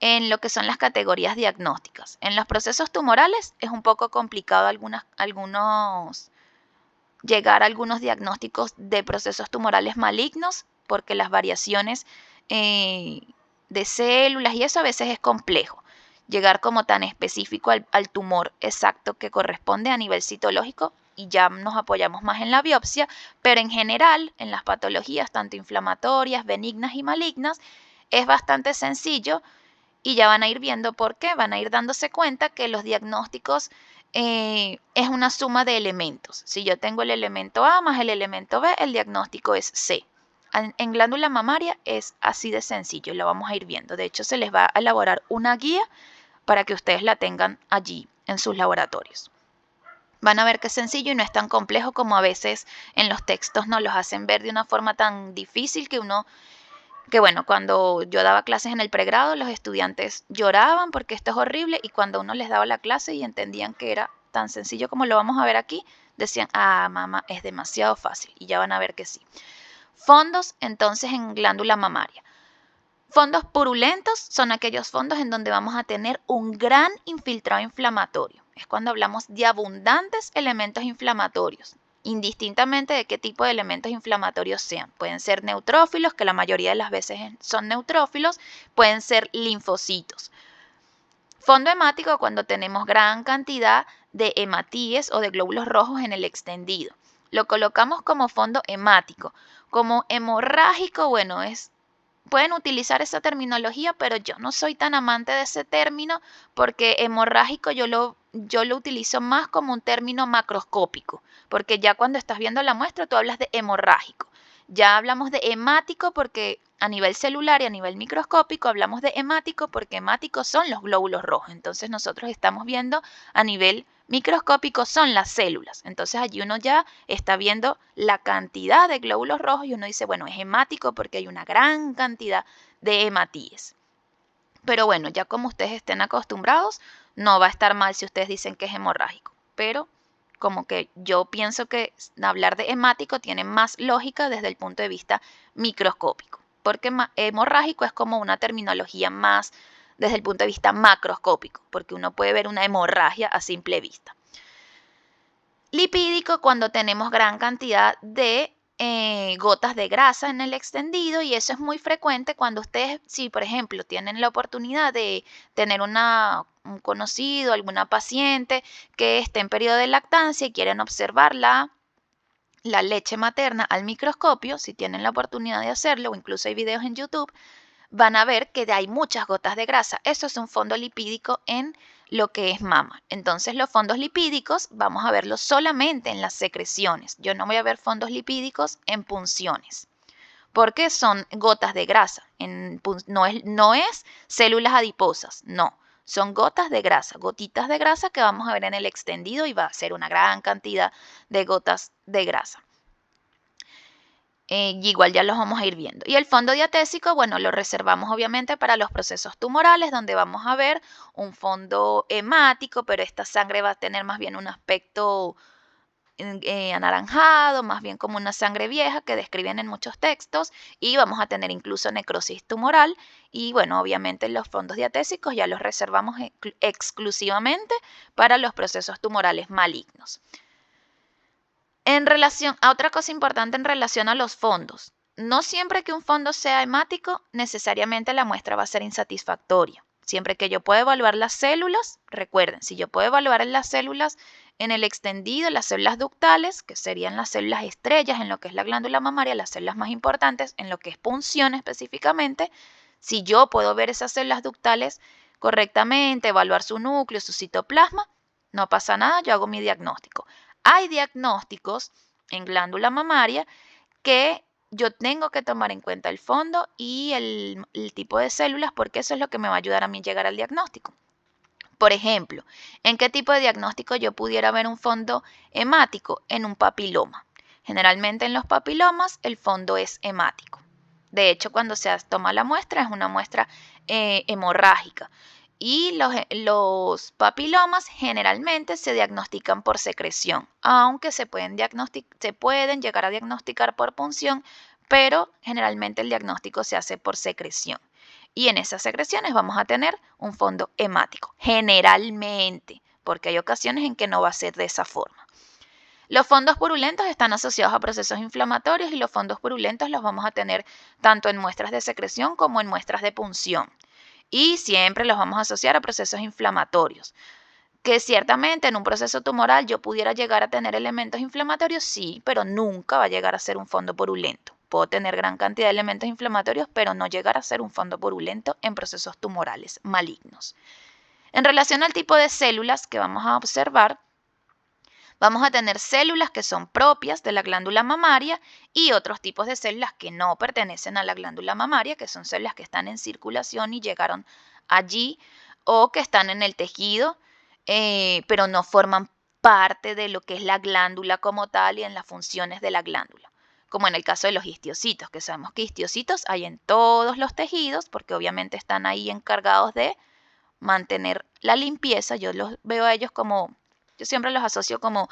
en lo que son las categorías diagnósticas. En los procesos tumorales es un poco complicado llegar a algunos diagnósticos de procesos tumorales malignos porque las variaciones de células y eso a veces es complejo. Llegar como tan específico al tumor exacto que corresponde a nivel citológico y ya nos apoyamos más en la biopsia, pero en general en las patologías tanto inflamatorias, benignas y malignas es bastante sencillo y ya van a ir viendo por qué, van a ir dándose cuenta que los diagnósticos es una suma de elementos. Si yo tengo el elemento A más el elemento B, el diagnóstico es C. En glándula mamaria es así de sencillo, lo vamos a ir viendo. De hecho, se les va a elaborar una guía para que ustedes la tengan allí en sus laboratorios. Van a ver que es sencillo y no es tan complejo como a veces en los textos nos los hacen ver de una forma tan difícil que bueno, cuando yo daba clases en el pregrado, los estudiantes lloraban porque esto es horrible y cuando uno les daba la clase y entendían que era tan sencillo como lo vamos a ver aquí, decían, ah, mamá, es demasiado fácil y ya van a ver que sí. Fondos, entonces, en glándula mamaria. Fondos purulentos son aquellos fondos en donde vamos a tener un gran infiltrado inflamatorio. Es cuando hablamos de abundantes elementos inflamatorios, indistintamente de qué tipo de elementos inflamatorios sean. Pueden ser neutrófilos, que la mayoría de las veces son neutrófilos, pueden ser linfocitos. Fondo hemático cuando tenemos gran cantidad de hematíes o de glóbulos rojos en el extendido. Lo colocamos como fondo hemático. Como hemorrágico, bueno, pueden utilizar esa terminología, pero yo no soy tan amante de ese término porque hemorrágico yo lo utilizo más como un término macroscópico, porque ya cuando estás viendo la muestra tú hablas de hemorrágico. Ya hablamos de hemático porque a nivel celular y a nivel microscópico hablamos de hemático porque hemáticos son los glóbulos rojos. Entonces nosotros estamos viendo a nivel microscópico son las células. Entonces allí uno ya está viendo la cantidad de glóbulos rojos y uno dice, bueno, es hemático porque hay una gran cantidad de hematíes. Pero bueno, ya como ustedes estén acostumbrados, no va a estar mal si ustedes dicen que es hemorrágico. Pero como que yo pienso que hablar de hemático tiene más lógica desde el punto de vista microscópico. Porque hemorrágico es como una terminología más desde el punto de vista macroscópico, porque uno puede ver una hemorragia a simple vista. Lipídico cuando tenemos gran cantidad de gotas de grasa en el extendido y eso es muy frecuente cuando ustedes, si por ejemplo tienen la oportunidad de tener un conocido, alguna paciente que esté en periodo de lactancia y quieren observar la leche materna al microscopio, si tienen la oportunidad de hacerlo, o incluso hay videos en YouTube, van a ver que hay muchas gotas de grasa. Eso es un fondo lipídico en lo que es mama. Entonces los fondos lipídicos vamos a verlos solamente en las secreciones. Yo no voy a ver fondos lipídicos en punciones. porque son gotas de grasa. No es células adiposas, no. Son gotas de grasa, gotitas de grasa que vamos a ver en el extendido y va a ser una gran cantidad de gotas de grasa. Y igual ya los vamos a ir viendo. Y el fondo diatésico, bueno, lo reservamos obviamente para los procesos tumorales, donde vamos a ver un fondo hemático, pero esta sangre va a tener más bien un aspecto anaranjado, más bien como una sangre vieja que describen en muchos textos, y vamos a tener incluso necrosis tumoral. Y bueno, obviamente los fondos diatésicos ya los reservamos exclusivamente para los procesos tumorales malignos. En relación a otra cosa importante en relación a los fondos, no siempre que un fondo sea hemático, necesariamente la muestra va a ser insatisfactoria. Siempre que yo pueda evaluar las células, recuerden, si yo puedo evaluar las células en el extendido, las células ductales, que serían las células estrellas en lo que es la glándula mamaria, las células más importantes en lo que es punción específicamente, si yo puedo ver esas células ductales correctamente, evaluar su núcleo, su citoplasma, no pasa nada, yo hago mi diagnóstico. Hay diagnósticos en glándula mamaria que yo tengo que tomar en cuenta el fondo y el tipo de células, porque eso es lo que me va a ayudar a mí llegar al diagnóstico. Por ejemplo, ¿en qué tipo de diagnóstico yo pudiera ver un fondo hemático? En un papiloma. Generalmente en los papilomas el fondo es hemático. De hecho, cuando se toma la muestra es una muestra hemorrágica. Y los papilomas generalmente se diagnostican por secreción, aunque se pueden llegar a diagnosticar por punción, pero generalmente el diagnóstico se hace por secreción. Y en esas secreciones vamos a tener un fondo hemático, generalmente, porque hay ocasiones en que no va a ser de esa forma. Los fondos purulentos están asociados a procesos inflamatorios y los fondos purulentos los vamos a tener tanto en muestras de secreción como en muestras de punción. Y siempre los vamos a asociar a procesos inflamatorios. Que ciertamente en un proceso tumoral yo pudiera llegar a tener elementos inflamatorios, sí, pero nunca va a llegar a ser un fondo purulento. Puedo tener gran cantidad de elementos inflamatorios, pero no llegar a ser un fondo purulento en procesos tumorales malignos. En relación al tipo de células que vamos a observar, vamos a tener células que son propias de la glándula mamaria y otros tipos de células que no pertenecen a la glándula mamaria, que son células que están en circulación y llegaron allí o que están en el tejido, pero no forman parte de lo que es la glándula como tal y en las funciones de la glándula. Como en el caso de los histiocitos, que sabemos que histiocitos hay en todos los tejidos porque obviamente están ahí encargados de mantener la limpieza. Yo los veo a ellos como, yo siempre los asocio como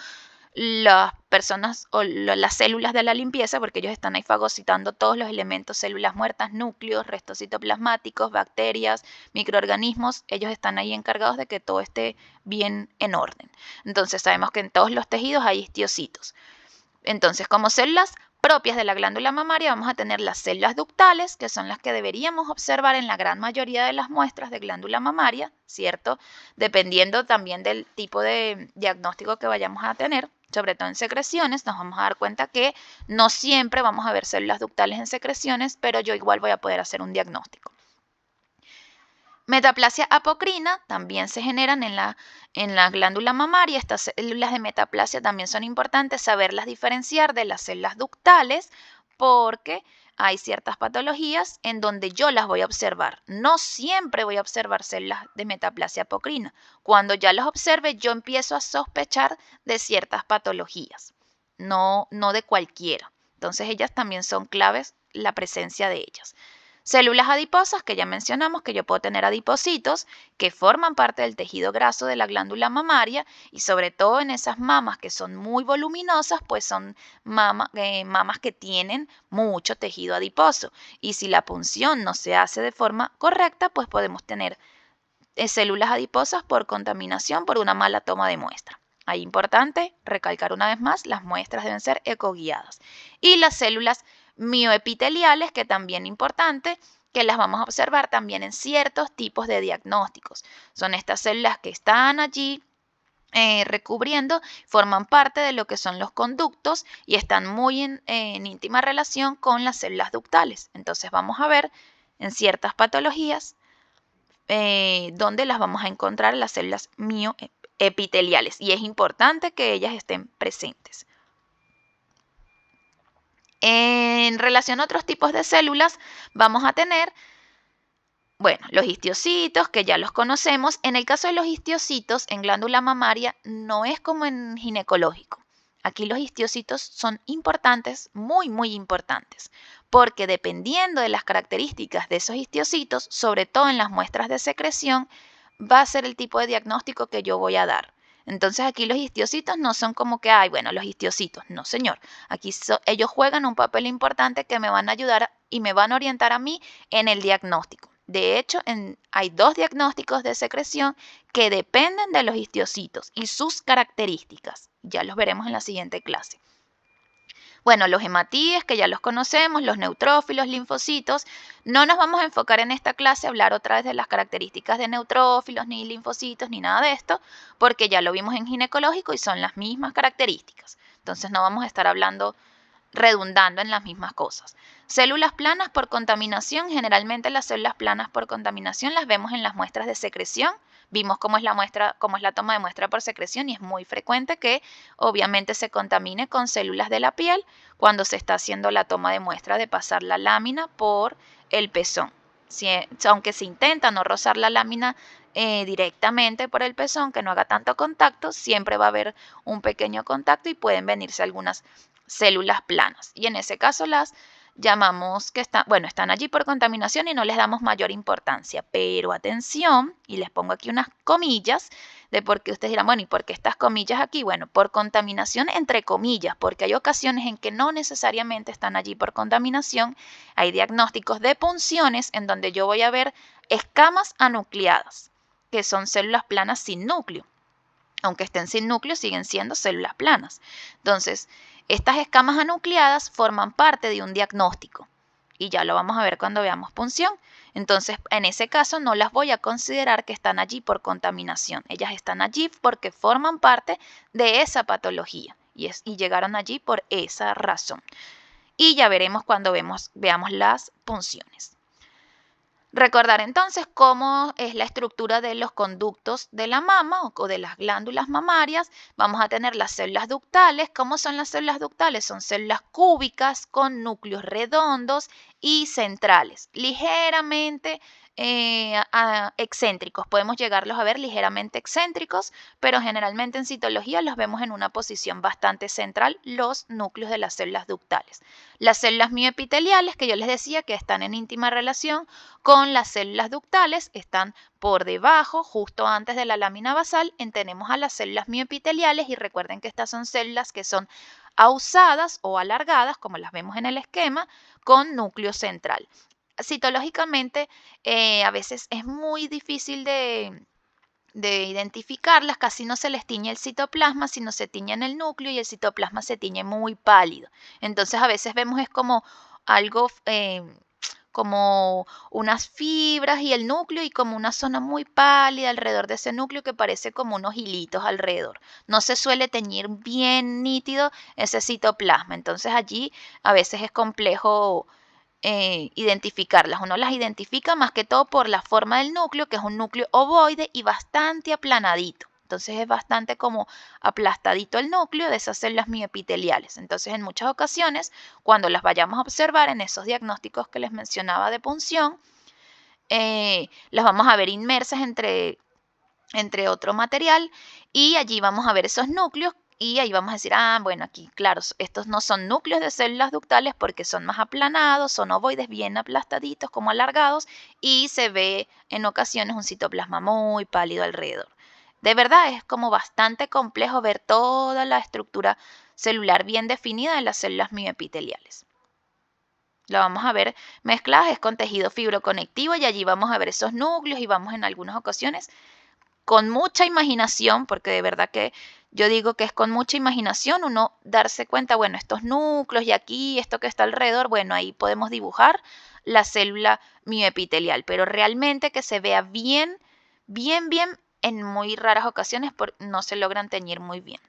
las personas o las células de la limpieza, porque ellos están ahí fagocitando todos los elementos, células muertas, núcleos, restos citoplasmáticos, bacterias, microorganismos. Ellos están ahí encargados de que todo esté bien en orden. Entonces sabemos que en todos los tejidos hay histiocitos. Entonces, como células propias de la glándula mamaria vamos a tener las células ductales, que son las que deberíamos observar en la gran mayoría de las muestras de glándula mamaria, ¿cierto? Dependiendo también del tipo de diagnóstico que vayamos a tener, sobre todo en secreciones, nos vamos a dar cuenta que no siempre vamos a ver células ductales en secreciones, pero yo igual voy a poder hacer un diagnóstico. Metaplasia apocrina también se generan en la glándula mamaria. Estas células de metaplasia también son importantes saberlas diferenciar de las células ductales porque hay ciertas patologías en donde yo las voy a observar. No siempre voy a observar células de metaplasia apocrina. Cuando ya las observe, yo empiezo a sospechar de ciertas patologías, no de cualquiera. Entonces ellas también son claves, la presencia de ellas. Células adiposas, que ya mencionamos que yo puedo tener adipocitos que forman parte del tejido graso de la glándula mamaria y sobre todo en esas mamas que son muy voluminosas, pues son mamas que tienen mucho tejido adiposo. Y si la punción no se hace de forma correcta, pues podemos tener células adiposas por contaminación, por una mala toma de muestra. Ahí importante recalcar una vez más, las muestras deben ser ecoguiadas. Y las células mioepiteliales, que también es importante, que las vamos a observar también en ciertos tipos de diagnósticos. Son estas células que están allí recubriendo, forman parte de lo que son los conductos y están muy en íntima relación con las células ductales. Entonces vamos a ver en ciertas patologías donde las vamos a encontrar las células mioepiteliales y es importante que ellas estén presentes. En relación a otros tipos de células, vamos a tener, bueno, los histiocitos, que ya los conocemos. En el caso de los histiocitos en glándula mamaria, no es como en ginecológico. Aquí los histiocitos son importantes, muy, muy importantes, porque dependiendo de las características de esos histiocitos, sobre todo en las muestras de secreción, va a ser el tipo de diagnóstico que yo voy a dar. Entonces aquí los histiocitos no son como que, ay, bueno, los histiocitos. No, señor. Aquí ellos juegan un papel importante que me van a ayudar y me van a orientar a mí en el diagnóstico. De hecho, hay 2 diagnósticos de secreción que dependen de los histiocitos y sus características. Ya los veremos en la siguiente clase. Bueno, los hematíes, que ya los conocemos, los neutrófilos, linfocitos. No nos vamos a enfocar en esta clase a hablar otra vez de las características de neutrófilos, ni linfocitos, ni nada de esto, porque ya lo vimos en ginecológico y son las mismas características. Entonces no vamos a estar redundando en las mismas cosas. Células planas por contaminación. Generalmente las células planas por contaminación las vemos en las muestras de secreción. Vimos cómo es la toma de muestra por secreción y es muy frecuente que obviamente se contamine con células de la piel cuando se está haciendo la toma de muestra de pasar la lámina por el pezón. Aunque se intenta no rozar la lámina directamente por el pezón, que no haga tanto contacto, siempre va a haber un pequeño contacto y pueden venirse algunas células planas. Y en ese caso las llamamos que están allí por contaminación y no les damos mayor importancia. Pero atención, y les pongo aquí unas comillas de por qué ustedes dirán, bueno, ¿y por qué estas comillas aquí? Bueno, por contaminación entre comillas, porque hay ocasiones en que no necesariamente están allí por contaminación. Hay diagnósticos de punciones en donde yo voy a ver escamas anucleadas, que son células planas sin núcleo. Aunque estén sin núcleo, siguen siendo células planas. Entonces, estas escamas anucleadas forman parte de un diagnóstico y ya lo vamos a ver cuando veamos punción. Entonces, en ese caso no las voy a considerar que están allí por contaminación. Ellas están allí porque forman parte de esa patología y llegaron allí por esa razón. Y ya veremos cuando veamos las punciones. Recordar entonces cómo es la estructura de los conductos de la mama o de las glándulas mamarias. Vamos a tener las células ductales. ¿Cómo son las células ductales? Son células cúbicas con núcleos redondos y centrales, ligeramente excéntricos. Podemos llegarlos a ver ligeramente excéntricos, pero generalmente en citología los vemos en una posición bastante central, los núcleos de las células ductales. Las células mioepiteliales, que yo les decía que están en íntima relación con las células ductales, están por debajo, justo antes de la lámina basal, tenemos a las células mioepiteliales y recuerden que estas son células que son ausadas o alargadas, como las vemos en el esquema, con núcleo central. Citológicamente, a veces es muy difícil de identificarlas, casi no se les tiñe el citoplasma, sino se tiñe en el núcleo y el citoplasma se tiñe muy pálido. Entonces a veces vemos es como algo, como unas fibras y el núcleo y como una zona muy pálida alrededor de ese núcleo que parece como unos hilitos alrededor. No se suele teñir bien nítido ese citoplasma, entonces allí a veces es complejo identificarlas. Uno las identifica más que todo por la forma del núcleo, que es un núcleo ovoide y bastante aplanadito. Entonces es bastante como aplastadito el núcleo de esas células mioepiteliales. Entonces en muchas ocasiones, cuando las vayamos a observar en esos diagnósticos que les mencionaba de punción, las vamos a ver inmersas entre otro material y allí vamos a ver esos núcleos y ahí vamos a decir, bueno, aquí, claro, estos no son núcleos de células ductales porque son más aplanados, son ovoides bien aplastaditos, como alargados, y se ve en ocasiones un citoplasma muy pálido alrededor. De verdad, es como bastante complejo ver toda la estructura celular bien definida de las células mioepiteliales. Lo vamos a ver mezcladas, con tejido fibroconectivo y allí vamos a ver esos núcleos y vamos en algunas ocasiones con mucha imaginación, porque de verdad que yo digo que es con mucha imaginación uno darse cuenta, bueno, estos núcleos y aquí, esto que está alrededor, bueno, ahí podemos dibujar la célula mioepitelial, pero realmente que se vea bien, bien, bien, en muy raras ocasiones no se logran teñir muy bien.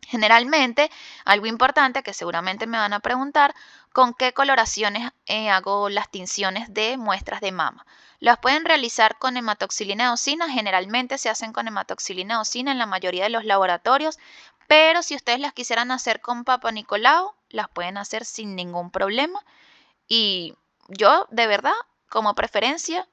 Generalmente, algo importante que seguramente me van a preguntar, ¿con qué coloraciones hago las tinciones de muestras de mama? Las pueden realizar con hematoxilina eosina, generalmente se hacen con hematoxilina eosina en la mayoría de los laboratorios Pero si ustedes las quisieran hacer con Papa Nicolau, las pueden hacer sin ningún problema. Y yo, de verdad, como preferencia,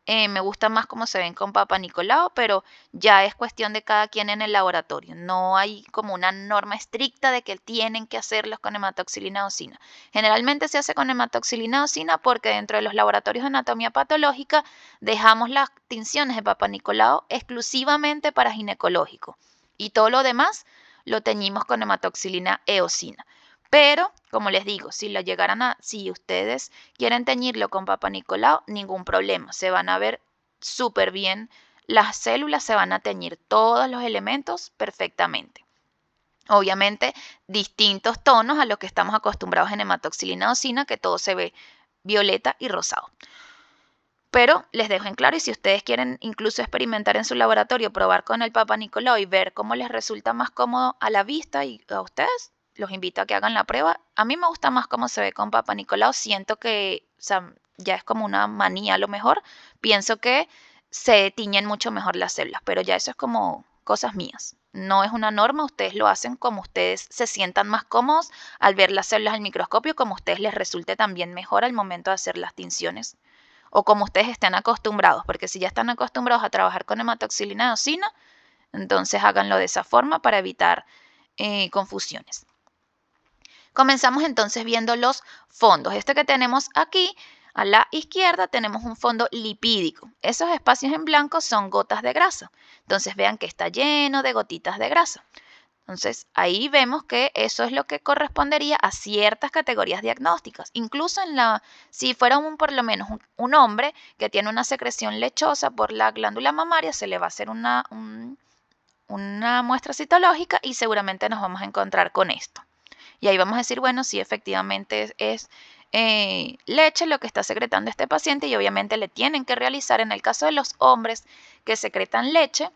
me gusta más cómo se ven con Papa Nicolau, pero ya es cuestión de cada quien en el laboratorio. No hay como una norma estricta de que tienen que hacerlos con hematoxilina eosina. Generalmente se hace con hematoxilina eosina porque dentro de los laboratorios de anatomía patológica dejamos las tinciones de Papa Nicolau exclusivamente para ginecológico. Y todo lo demás lo teñimos con hematoxilina eosina. Pero, como les digo, si ustedes quieren teñirlo con Papa Nicolau, ningún problema. Se van a ver súper bien las células, se van a teñir todos los elementos perfectamente. Obviamente, distintos tonos a los que estamos acostumbrados en hematoxilina eosina, que todo se ve violeta y rosado. Pero les dejo en claro, y si ustedes quieren incluso experimentar en su laboratorio, probar con el Papa Nicolau y ver cómo les resulta más cómodo a la vista y a ustedes, los invito a que hagan la prueba. A mí me gusta más cómo se ve con Papa Nicolau. Siento que, o sea, ya es como una manía a lo mejor. Pienso que se tiñen mucho mejor las células, pero ya eso es como cosas mías. No es una norma, ustedes lo hacen como ustedes se sientan más cómodos al ver las células al microscopio, como a ustedes les resulte también mejor al momento de hacer las tinciones o como ustedes estén acostumbrados, porque si ya están acostumbrados a trabajar con hematoxilina eosina, entonces háganlo de esa forma para evitar confusiones. Comenzamos entonces viendo los fondos. Este que tenemos aquí a la izquierda tenemos un fondo lipídico. Esos espacios en blanco son gotas de grasa. Entonces vean que está lleno de gotitas de grasa. Entonces, ahí vemos que eso es lo que correspondería a ciertas categorías diagnósticas. Incluso si fuera por lo menos un hombre que tiene una secreción lechosa por la glándula mamaria, se le va a hacer una muestra citológica y seguramente nos vamos a encontrar con esto. Y ahí vamos a decir, bueno, sí, efectivamente es leche lo que está secretando este paciente y obviamente le tienen que realizar, en el caso de los hombres que secretan leche,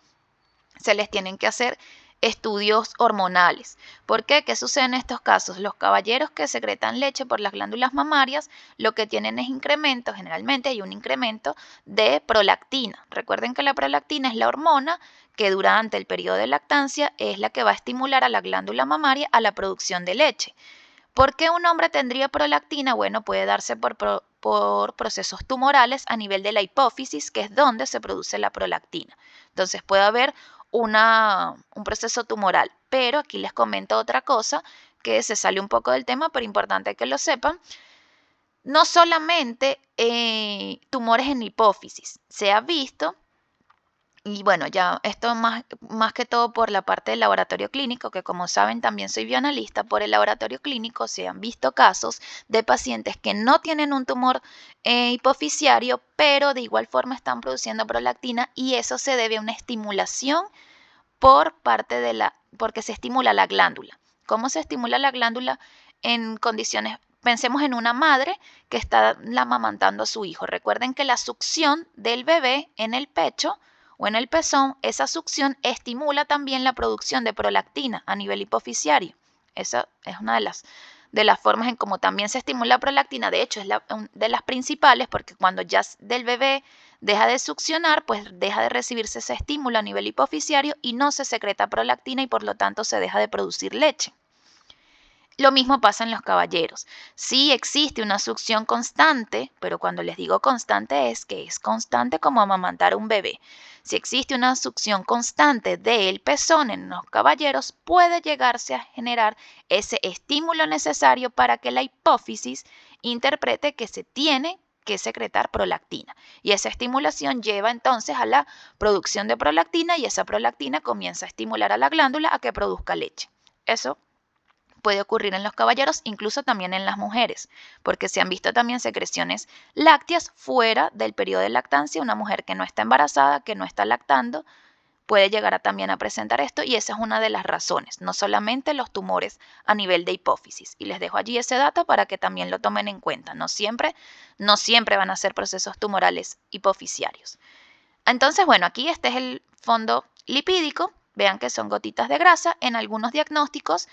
se les tienen que hacer estudios hormonales. ¿Por qué? ¿Qué sucede en estos casos? Los caballeros que secretan leche por las glándulas mamarias lo que tienen es incremento, generalmente hay un incremento de prolactina. Recuerden que la prolactina es la hormona que durante el periodo de lactancia es la que va a estimular a la glándula mamaria a la producción de leche. ¿Por qué un hombre tendría prolactina? Bueno, puede darse por procesos tumorales a nivel de la hipófisis, que es donde se produce la prolactina. Entonces puede haber un proceso tumoral, pero aquí les comento otra cosa que se sale un poco del tema, pero importante que lo sepan. No solamente tumores en hipófisis, se ha visto. Y bueno, ya esto más que todo por la parte del laboratorio clínico, que como saben también soy bioanalista, por el laboratorio clínico se han visto casos de pacientes que no tienen un tumor hipofisiario, pero de igual forma están produciendo prolactina y eso se debe a una estimulación porque se estimula la glándula. ¿Cómo se estimula la glándula en condiciones? Pensemos en una madre que está amamantando a su hijo. Recuerden que la succión del bebé en el pecho o en el pezón, esa succión estimula también la producción de prolactina a nivel hipofisiario. Esa es una de las formas en cómo también se estimula la prolactina. De hecho, es de las principales porque cuando ya del bebé deja de succionar, pues deja de recibirse ese estímulo a nivel hipofisiario y no se secreta prolactina y por lo tanto se deja de producir leche. Lo mismo pasa en los caballeros. Sí existe una succión constante, pero cuando les digo constante es que es constante como amamantar a un bebé. Si existe una succión constante del pezón en los caballeros, puede llegarse a generar ese estímulo necesario para que la hipófisis interprete que se tiene que secretar prolactina. Y esa estimulación lleva entonces a la producción de prolactina y esa prolactina comienza a estimular a la glándula a que produzca leche. Eso puede ocurrir en los caballeros, incluso también en las mujeres, porque se han visto también secreciones lácteas fuera del periodo de lactancia. Una mujer que no está embarazada, que no está lactando, puede llegar también a presentar esto y esa es una de las razones, no solamente los tumores a nivel de hipófisis. Y les dejo allí ese dato para que también lo tomen en cuenta. No siempre van a ser procesos tumorales hipofisiarios. Entonces, bueno, aquí este es el fondo lipídico. Vean que son gotitas de grasa. En algunos diagnósticos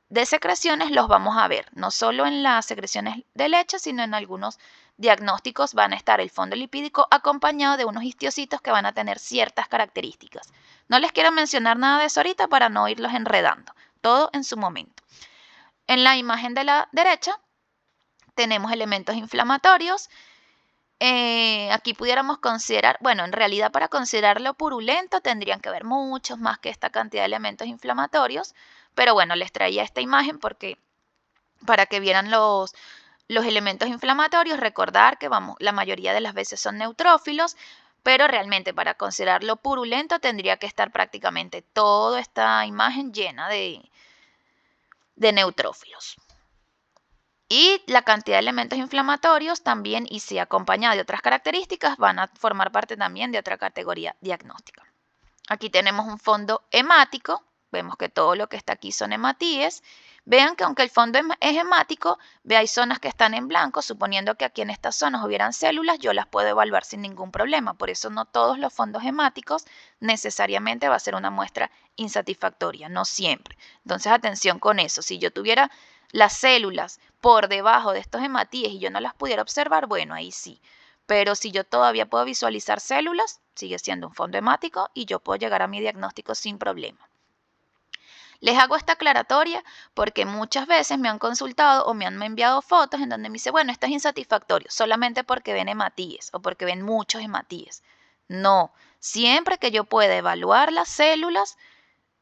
de secreciones los vamos a ver, no solo en las secreciones de leche, sino en algunos diagnósticos van a estar el fondo lipídico acompañado de unos histiocitos que van a tener ciertas características. No les quiero mencionar nada de eso ahorita para no irlos enredando. todo en su momento. En la imagen de la derecha tenemos elementos inflamatorios. Aquí pudiéramos considerar, bueno, en realidad para considerarlo purulento tendrían que haber muchos más que esta cantidad de elementos inflamatorios, pero bueno, les traía esta imagen porque para que vieran los elementos inflamatorios, recordar que la mayoría de las veces son neutrófilos, pero realmente para considerarlo purulento tendría que estar prácticamente toda esta imagen llena de neutrófilos. Y la cantidad de elementos inflamatorios también, y si acompañada de otras características, van a formar parte también de otra categoría diagnóstica. Aquí tenemos un fondo hemático, vemos que todo lo que está aquí son hematíes. Vean que aunque el fondo es hemático, hay zonas que están en blanco, suponiendo que aquí en estas zonas hubieran células, yo las puedo evaluar sin ningún problema. Por eso no todos los fondos hemáticos necesariamente va a ser una muestra insatisfactoria, no siempre. Entonces atención con eso, si yo tuviera las células por debajo de estos hematíes y yo no las pudiera observar, bueno, ahí sí. Pero si yo todavía puedo visualizar células, sigue siendo un fondo hemático y yo puedo llegar a mi diagnóstico sin problema. Les hago esta aclaratoria porque muchas veces me han consultado o me han enviado fotos en donde me dice, bueno, esto es insatisfactorio, solamente porque ven hematíes o porque ven muchos hematíes. No, siempre que yo pueda evaluar las células,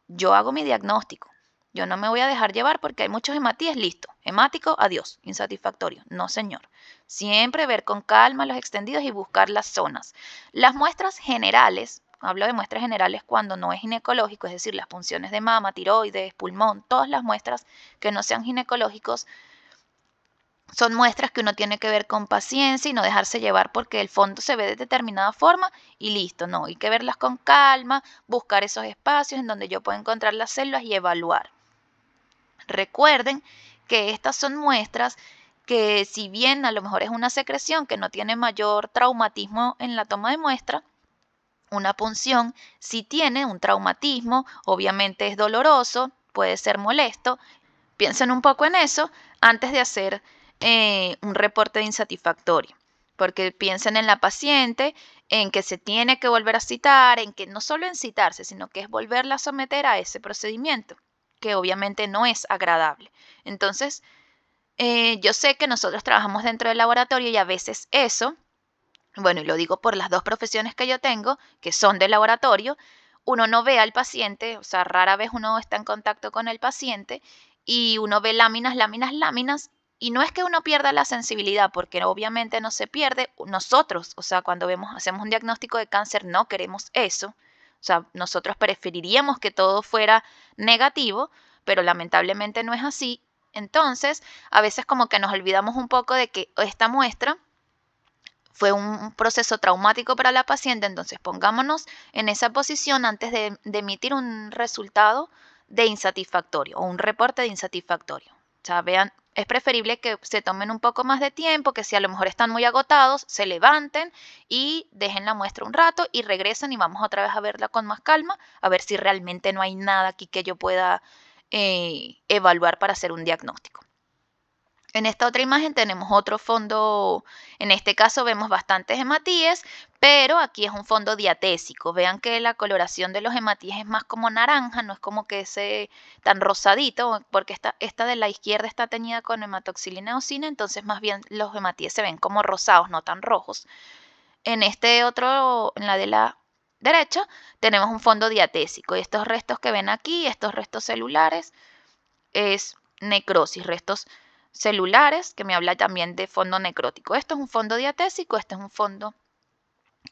yo hago mi diagnóstico. Yo no me voy a dejar llevar porque hay muchos hematíes, listo. Hemático, adiós, insatisfactorio. No, señor. Siempre ver con calma los extendidos y buscar las zonas. Las muestras generales, hablo de muestras generales cuando no es ginecológico, es decir, las punciones de mama, tiroides, pulmón, todas las muestras que no sean ginecológicos, son muestras que uno tiene que ver con paciencia y no dejarse llevar porque el fondo se ve de determinada forma y listo, no, hay que verlas con calma, buscar esos espacios en donde yo puedo encontrar las células y evaluar. Recuerden que estas son muestras que si bien a lo mejor es una secreción que no tiene mayor traumatismo en la toma de muestra, una punción sí tiene un traumatismo, obviamente es doloroso, puede ser molesto. Piensen un poco en eso antes de hacer un reporte de insatisfactorio, porque piensen en la paciente, en que se tiene que volver a citar, en que no solo en citarse, sino que es volverla a someter a ese procedimiento, que obviamente no es agradable. Entonces, yo sé que nosotros trabajamos dentro del laboratorio y a veces eso, bueno, y lo digo por las dos profesiones que yo tengo, que son de laboratorio, uno no ve al paciente, o sea, rara vez uno está en contacto con el paciente y uno ve láminas, láminas, láminas, y no es que uno pierda la sensibilidad, porque obviamente no se pierde. Nosotros, o sea, cuando hacemos un diagnóstico de cáncer, no queremos eso. O sea, nosotros preferiríamos que todo fuera negativo, pero lamentablemente no es así. Entonces, a veces como que nos olvidamos un poco de que esta muestra fue un proceso traumático para la paciente, entonces pongámonos en esa posición antes de emitir un resultado de insatisfactorio o un reporte de insatisfactorio. O sea, vean, es preferible que se tomen un poco más de tiempo, que si a lo mejor están muy agotados, se levanten y dejen la muestra un rato y regresen y vamos otra vez a verla con más calma, a ver si realmente no hay nada aquí que yo pueda evaluar para hacer un diagnóstico. En esta otra imagen tenemos otro fondo, en este caso vemos bastantes hematíes, pero aquí es un fondo diatésico. Vean que la coloración de los hematíes es más como naranja, no es como que ese tan rosadito, porque esta de la izquierda está teñida con hematoxilina eosina, entonces más bien los hematíes se ven como rosados, no tan rojos. En este otro, en la de la derecha, tenemos un fondo diatésico y estos restos que ven aquí, estos restos celulares, es necrosis, restos celulares, que me habla también de fondo necrótico. Esto es un fondo diatésico, este es un fondo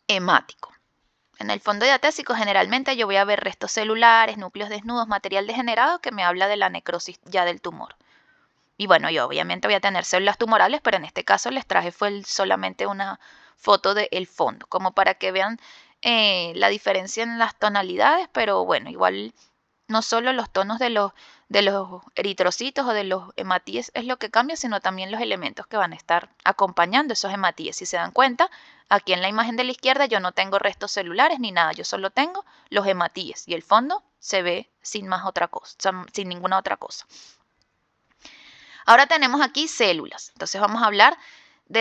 hemático. En el fondo diatésico generalmente yo voy a ver restos celulares, núcleos desnudos, material degenerado que me habla de la necrosis ya del tumor. Y bueno, yo obviamente voy a tener células tumorales, pero en este caso les traje solamente una foto del fondo, como para que vean la diferencia en las tonalidades, pero bueno, igual no solo los tonos de los eritrocitos o de los hematíes es lo que cambia, sino también los elementos que van a estar acompañando esos hematíes. Si se dan cuenta, aquí en la imagen de la izquierda yo no tengo restos celulares ni nada, yo solo tengo los hematíes y el fondo se ve sin más otra cosa, sin ninguna otra cosa. Ahora tenemos aquí células, entonces vamos a hablar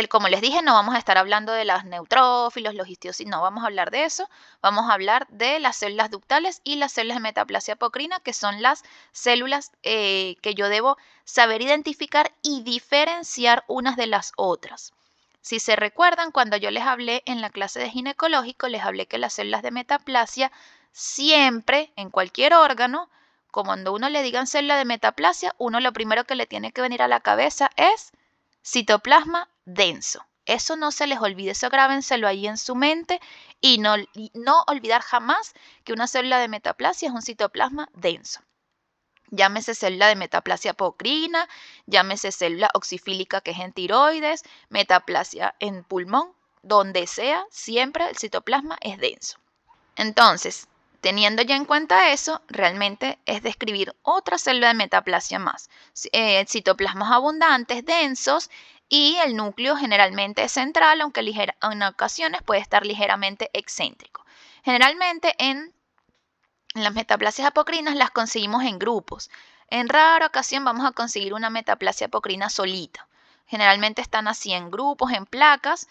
Como les dije, no vamos a estar hablando de los neutrófilos, los histiosis, no vamos a hablar de eso. Vamos a hablar de las células ductales y las células de metaplasia apocrina, que son las células que yo debo saber identificar y diferenciar unas de las otras. Si se recuerdan, cuando yo les hablé en la clase de ginecológico, les hablé que las células de metaplasia siempre, en cualquier órgano, como cuando uno le digan célula de metaplasia, uno lo primero que le tiene que venir a la cabeza es citoplasma denso. Eso no se les olvide, eso grábenselo ahí en su mente y no olvidar jamás que una célula de metaplasia es un citoplasma denso. Llámese célula de metaplasia apocrina, llámese célula oxifílica que es en tiroides, metaplasia en pulmón, donde sea, siempre el citoplasma es denso. Entonces, teniendo ya en cuenta eso, realmente es describir otra célula de metaplasia más. Citoplasmas abundantes, densos, y el núcleo generalmente es central, aunque en ocasiones puede estar ligeramente excéntrico. Generalmente en las metaplasias apocrinas las conseguimos en grupos. En rara ocasión vamos a conseguir una metaplasia apocrina solita. Generalmente están así en grupos, en placas,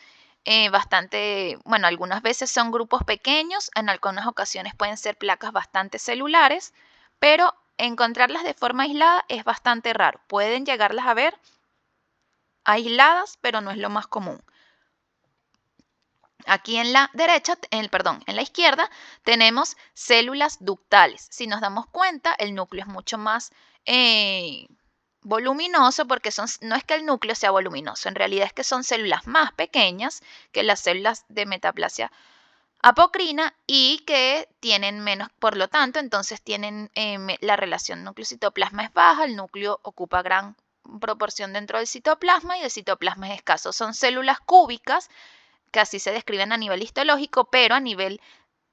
algunas veces son grupos pequeños, en algunas ocasiones pueden ser placas bastante celulares, pero encontrarlas de forma aislada es bastante raro. Pueden llegarlas a ver aisladas, pero no es lo más común. Aquí en la en la izquierda tenemos células ductales. Si nos damos cuenta, el núcleo es mucho más voluminoso porque no es que el núcleo sea voluminoso, en realidad es que son células más pequeñas que las células de metaplasia apocrina y que tienen menos, por lo tanto, entonces tienen la relación núcleo-citoplasma es baja, el núcleo ocupa gran proporción dentro del citoplasma y el citoplasma es escaso. Son células cúbicas que así se describen a nivel histológico, pero a nivel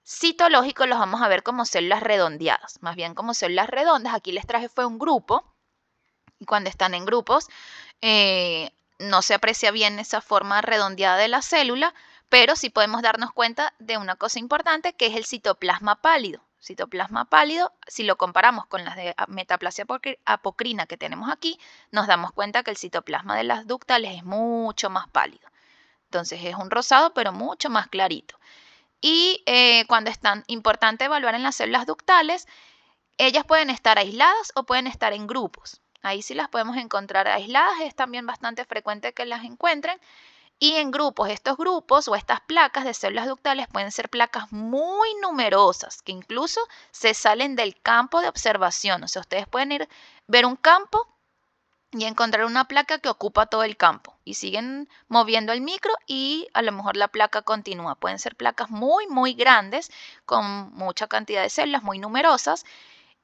citológico los vamos a ver como células redondeadas, más bien como células redondas. Aquí les traje fue un grupo, y cuando están en grupos no se aprecia bien esa forma redondeada de la célula, pero sí podemos darnos cuenta de una cosa importante que es el citoplasma pálido. Citoplasma pálido, si lo comparamos con las de metaplasia apocrina que tenemos aquí, nos damos cuenta que el citoplasma de las ductales es mucho más pálido. Entonces es un rosado, pero mucho más clarito. Y cuando es tan importante evaluar en las células ductales, ellas pueden estar aisladas o pueden estar en grupos. Ahí sí las podemos encontrar aisladas, es también bastante frecuente que las encuentren. Y en grupos, estos grupos o estas placas de células ductales pueden ser placas muy numerosas, que incluso se salen del campo de observación. O sea, ustedes pueden ver un campo y encontrar una placa que ocupa todo el campo y siguen moviendo el micro y a lo mejor la placa continúa. Pueden ser placas muy, muy grandes con mucha cantidad de células, muy numerosas.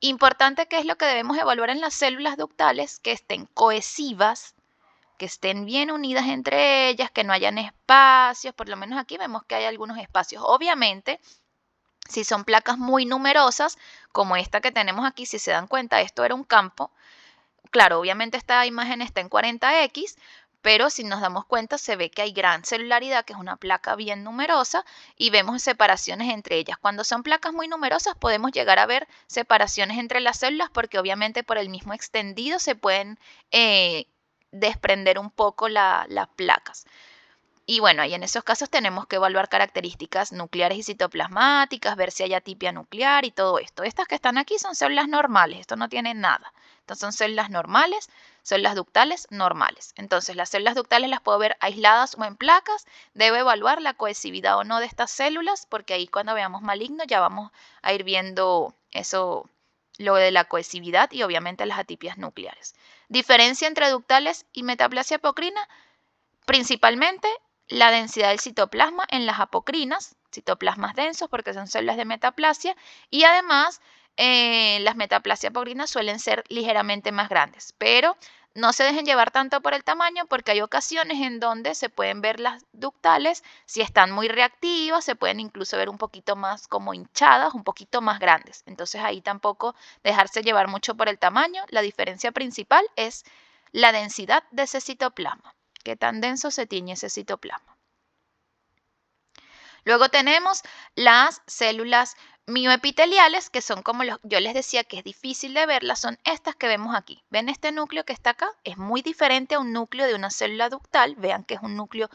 Importante que es lo que debemos evaluar en las células ductales, que estén cohesivas, que estén bien unidas entre ellas, que no hayan espacios. Por lo menos aquí vemos que hay algunos espacios. Obviamente, si son placas muy numerosas, como esta que tenemos aquí, si se dan cuenta, esto era un campo. Claro, obviamente esta imagen está en 40X, pero si nos damos cuenta se ve que hay gran celularidad, que es una placa bien numerosa, y vemos separaciones entre ellas. Cuando son placas muy numerosas podemos llegar a ver separaciones entre las células porque obviamente por el mismo extendido se pueden desprender un poco las placas. Y bueno, ahí en esos casos tenemos que evaluar características nucleares y citoplasmáticas, ver si hay atipia nuclear y todo esto. Estas que están aquí son células normales, esto no tiene nada. Entonces son células normales, células ductales normales. Entonces las células ductales las puedo ver aisladas o en placas. Debo evaluar la cohesividad o no de estas células, porque ahí cuando veamos maligno ya vamos a ir viendo eso, lo de la cohesividad y obviamente las atipias nucleares. Diferencia entre ductales y metaplasia apocrina, principalmente la densidad del citoplasma en las apocrinas, citoplasmas densos porque son células de metaplasia, y además las metaplasias apocrinas suelen ser ligeramente más grandes, pero no se dejen llevar tanto por el tamaño porque hay ocasiones en donde se pueden ver las ductales, si están muy reactivas, se pueden incluso ver un poquito más como hinchadas, un poquito más grandes. Entonces ahí tampoco dejarse llevar mucho por el tamaño. La diferencia principal es la densidad de ese citoplasma. Qué tan denso se tiñe ese citoplasma. Luego tenemos las células mioepiteliales, que son como yo les decía que es difícil de verlas, son estas que vemos aquí. ¿Ven este núcleo que está acá? Es muy diferente a un núcleo de una célula ductal. Vean que es un núcleo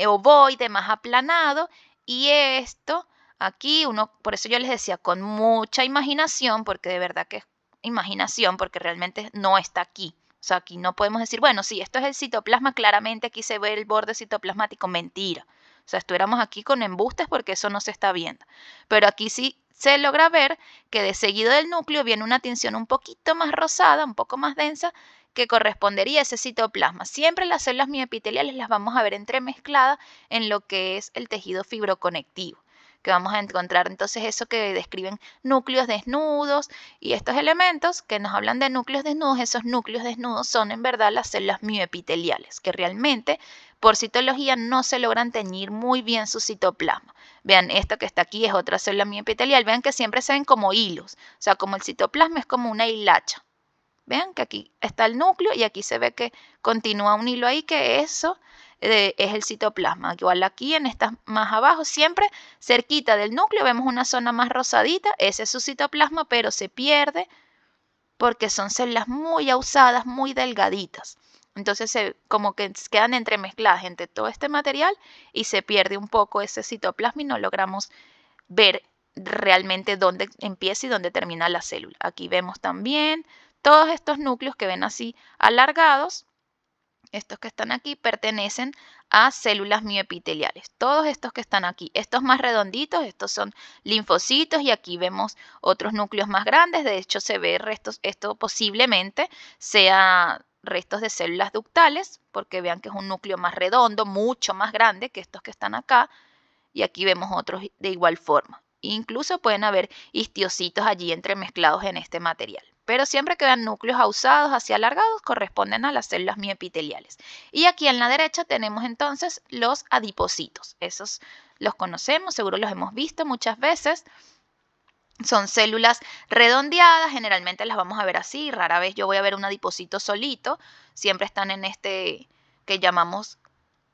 ovoide, más aplanado. Y esto aquí, por eso yo les decía, con mucha imaginación, porque de verdad que es imaginación, porque realmente no está aquí. O sea, aquí no podemos decir, bueno, sí, esto es el citoplasma, claramente aquí se ve el borde citoplasmático. Mentira. O sea, estuviéramos aquí con embustes porque eso no se está viendo. Pero aquí sí se logra ver que de seguido del núcleo viene una tinción un poquito más rosada, un poco más densa, que correspondería a ese citoplasma. Siempre las células mioepiteliales las vamos a ver entremezcladas en lo que es el tejido fibroconectivo, que vamos a encontrar entonces eso que describen núcleos desnudos y estos elementos que nos hablan de núcleos desnudos. Esos núcleos desnudos son en verdad las células mioepiteliales, que realmente por citología no se logran teñir muy bien su citoplasma. Vean, esto que está aquí es otra célula mioepitelial. Vean que siempre se ven como hilos, o sea, como el citoplasma es como una hilacha. Vean que aquí está el núcleo y aquí se ve que continúa un hilo ahí, que eso es el citoplasma. Igual aquí en estas más abajo, siempre cerquita del núcleo vemos una zona más rosadita, ese es su citoplasma, pero se pierde porque son células muy ausadas, muy delgaditas. Entonces como que quedan entremezcladas entre todo este material y se pierde un poco ese citoplasma y no logramos ver realmente dónde empieza y dónde termina la célula. Aquí vemos también todos estos núcleos que ven así alargados. Estos que están aquí pertenecen a células mioepiteliales. Todos estos que están aquí, estos más redonditos, estos son linfocitos y aquí vemos otros núcleos más grandes. De hecho, se ve restos, esto posiblemente sea restos de células ductales, porque vean que es un núcleo más redondo, mucho más grande que estos que están acá. Y aquí vemos otros de igual forma. Incluso pueden haber histiocitos allí entremezclados en este material. Pero siempre que vean núcleos ausados hacia alargados corresponden a las células mioepiteliales. Y aquí en la derecha tenemos entonces los adipocitos. Esos los conocemos, seguro los hemos visto muchas veces. Son células redondeadas, generalmente las vamos a ver así, rara vez yo voy a ver un adipocito solito. Siempre están en este que llamamos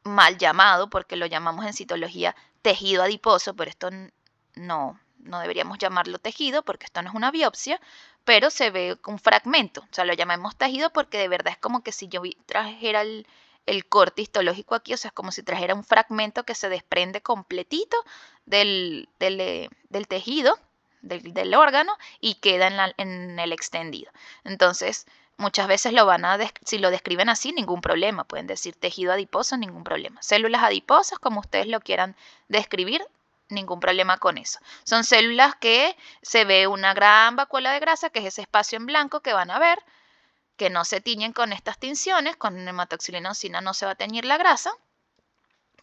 mal llamado, porque lo llamamos en citología tejido adiposo, pero esto no deberíamos llamarlo tejido porque esto no es una biopsia, pero se ve un fragmento, o sea, lo llamamos tejido porque de verdad es como que si yo trajera el corte histológico aquí, o sea, es como si trajera un fragmento que se desprende completito del tejido, del órgano y queda en el extendido. Entonces, muchas veces si lo describen así, ningún problema. Pueden decir tejido adiposo, ningún problema. Células adiposas, como ustedes lo quieran describir, ningún problema con eso. Son células que se ve una gran vacuola de grasa, que es ese espacio en blanco que van a ver, que no se tiñen con estas tinciones. Con hematoxilina no se va a teñir la grasa.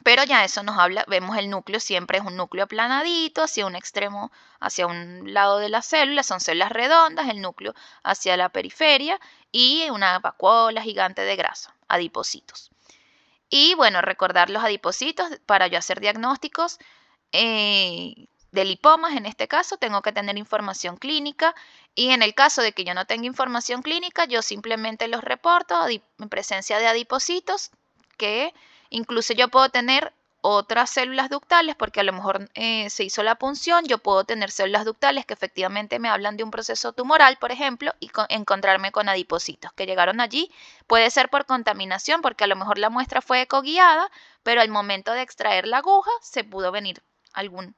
Pero ya eso nos habla, vemos el núcleo, siempre es un núcleo aplanadito, hacia un extremo, hacia un lado de la célula, son células redondas, el núcleo hacia la periferia y una vacuola gigante de grasa, adipocitos. Y bueno, recordar los adipocitos para yo hacer diagnósticos de lipomas, en este caso tengo que tener información clínica y en el caso de que yo no tenga información clínica, yo simplemente los reporto en presencia de adipocitos que incluso yo puedo tener otras células ductales porque a lo mejor se hizo la punción, yo puedo tener células ductales que efectivamente me hablan de un proceso tumoral, por ejemplo, y encontrarme con adipocitos que llegaron allí. Puede ser por contaminación porque a lo mejor la muestra fue ecoguiada, pero al momento de extraer la aguja se pudo venir algún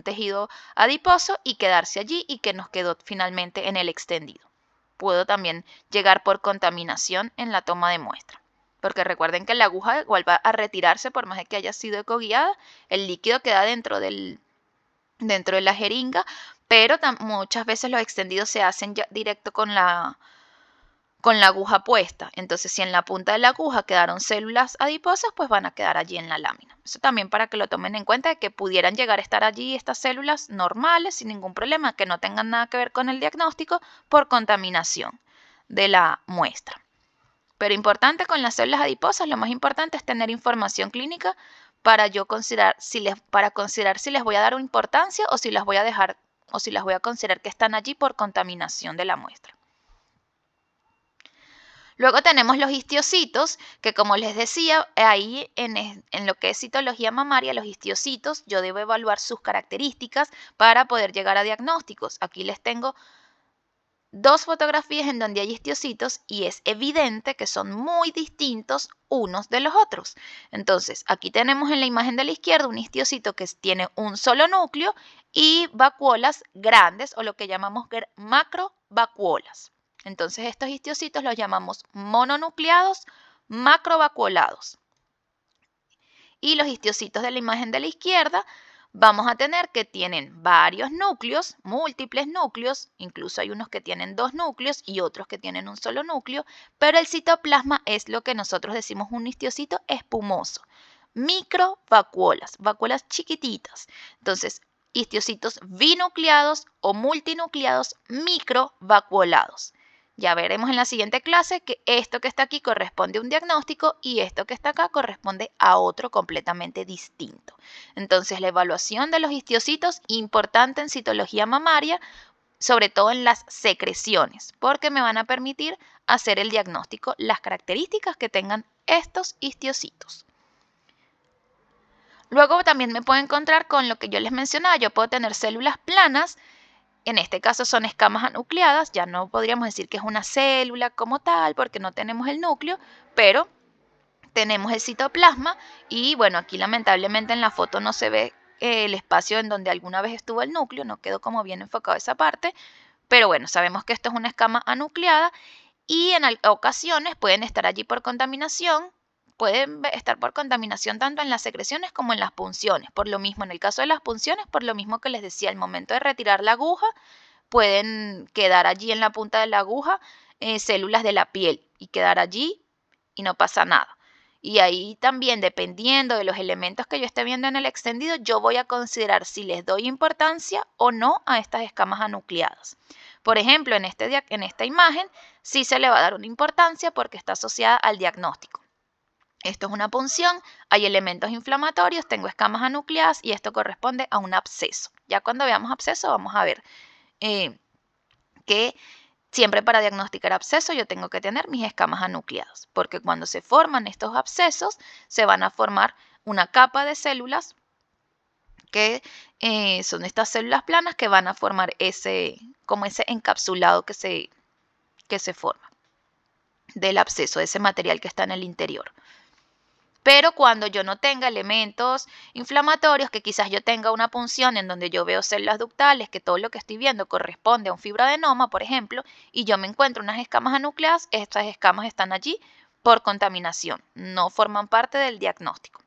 tejido adiposo y quedarse allí y que nos quedó finalmente en el extendido. Puedo también llegar por contaminación en la toma de muestra. Porque recuerden que la aguja igual va a retirarse por más de que haya sido ecoguiada, el líquido queda dentro de la jeringa, pero muchas veces los extendidos se hacen ya directo con la aguja puesta. Entonces, si en la punta de la aguja quedaron células adiposas, pues van a quedar allí en la lámina. Eso también para que lo tomen en cuenta de que pudieran llegar a estar allí estas células normales sin ningún problema, que no tengan nada que ver con el diagnóstico por contaminación de la muestra. Pero importante con las células adiposas, lo más importante es tener información clínica para yo considerar si les voy a dar importancia o si las voy a dejar o si las voy a considerar que están allí por contaminación de la muestra. Luego tenemos los histiocitos, que como les decía, ahí en lo que es citología mamaria, los histiocitos, yo debo evaluar sus características para poder llegar a diagnósticos. Aquí les tengo dos fotografías en donde hay histiocitos y es evidente que son muy distintos unos de los otros. Entonces, aquí tenemos en la imagen de la izquierda un histiocito que tiene un solo núcleo y vacuolas grandes o lo que llamamos macrovacuolas. Entonces, estos histiocitos los llamamos mononucleados, macrovacuolados. Y los histiocitos de la imagen de la izquierda vamos a tener que tienen varios núcleos, múltiples núcleos, incluso hay unos que tienen dos núcleos y otros que tienen un solo núcleo, pero el citoplasma es lo que nosotros decimos un histiocito espumoso. Microvacuolas, vacuolas chiquititas. Entonces, histiocitos binucleados o multinucleados microvacuolados. Ya veremos en la siguiente clase que esto que está aquí corresponde a un diagnóstico y esto que está acá corresponde a otro completamente distinto. Entonces, la evaluación de los histiocitos, importante en citología mamaria, sobre todo en las secreciones, porque me van a permitir hacer el diagnóstico, las características que tengan estos histiocitos. Luego también me puedo encontrar con lo que yo les mencionaba, yo puedo tener células planas. En este caso son escamas anucleadas, ya no podríamos decir que es una célula como tal porque no tenemos el núcleo, pero tenemos el citoplasma y bueno, aquí lamentablemente en la foto no se ve el espacio en donde alguna vez estuvo el núcleo, no quedó como bien enfocado esa parte, pero bueno, sabemos que esto es una escama anucleada y en ocasiones pueden estar allí por contaminación. Pueden estar por contaminación tanto en las secreciones como en las punciones. Por lo mismo, en el caso de las punciones, por lo mismo que les decía, al momento de retirar la aguja, pueden quedar allí en la punta de la aguja células de la piel y quedar allí y no pasa nada. Y ahí también, dependiendo de los elementos que yo esté viendo en el extendido, yo voy a considerar si les doy importancia o no a estas escamas anucleadas. Por ejemplo, en esta imagen sí se le va a dar una importancia porque está asociada al diagnóstico. Esto es una punción, hay elementos inflamatorios, tengo escamas anucleadas y esto corresponde a un absceso. Ya cuando veamos absceso vamos a ver que siempre para diagnosticar absceso yo tengo que tener mis escamas anucleadas, porque cuando se forman estos abscesos se van a formar una capa de células que son estas células planas que van a formar ese encapsulado que se forma del absceso, de ese material que está en el interior. Pero cuando yo no tenga elementos inflamatorios, que quizás yo tenga una punción en donde yo veo células ductales, que todo lo que estoy viendo corresponde a un fibroadenoma, por ejemplo, y yo me encuentro unas escamas anucleadas, estas escamas están allí por contaminación, no forman parte del diagnóstico.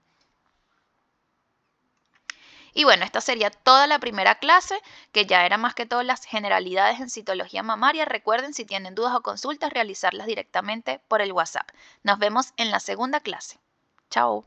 Y bueno, esta sería toda la primera clase, que ya era más que todo las generalidades en citología mamaria. Recuerden, si tienen dudas o consultas, realizarlas directamente por el WhatsApp. Nos vemos en la segunda clase. Chao.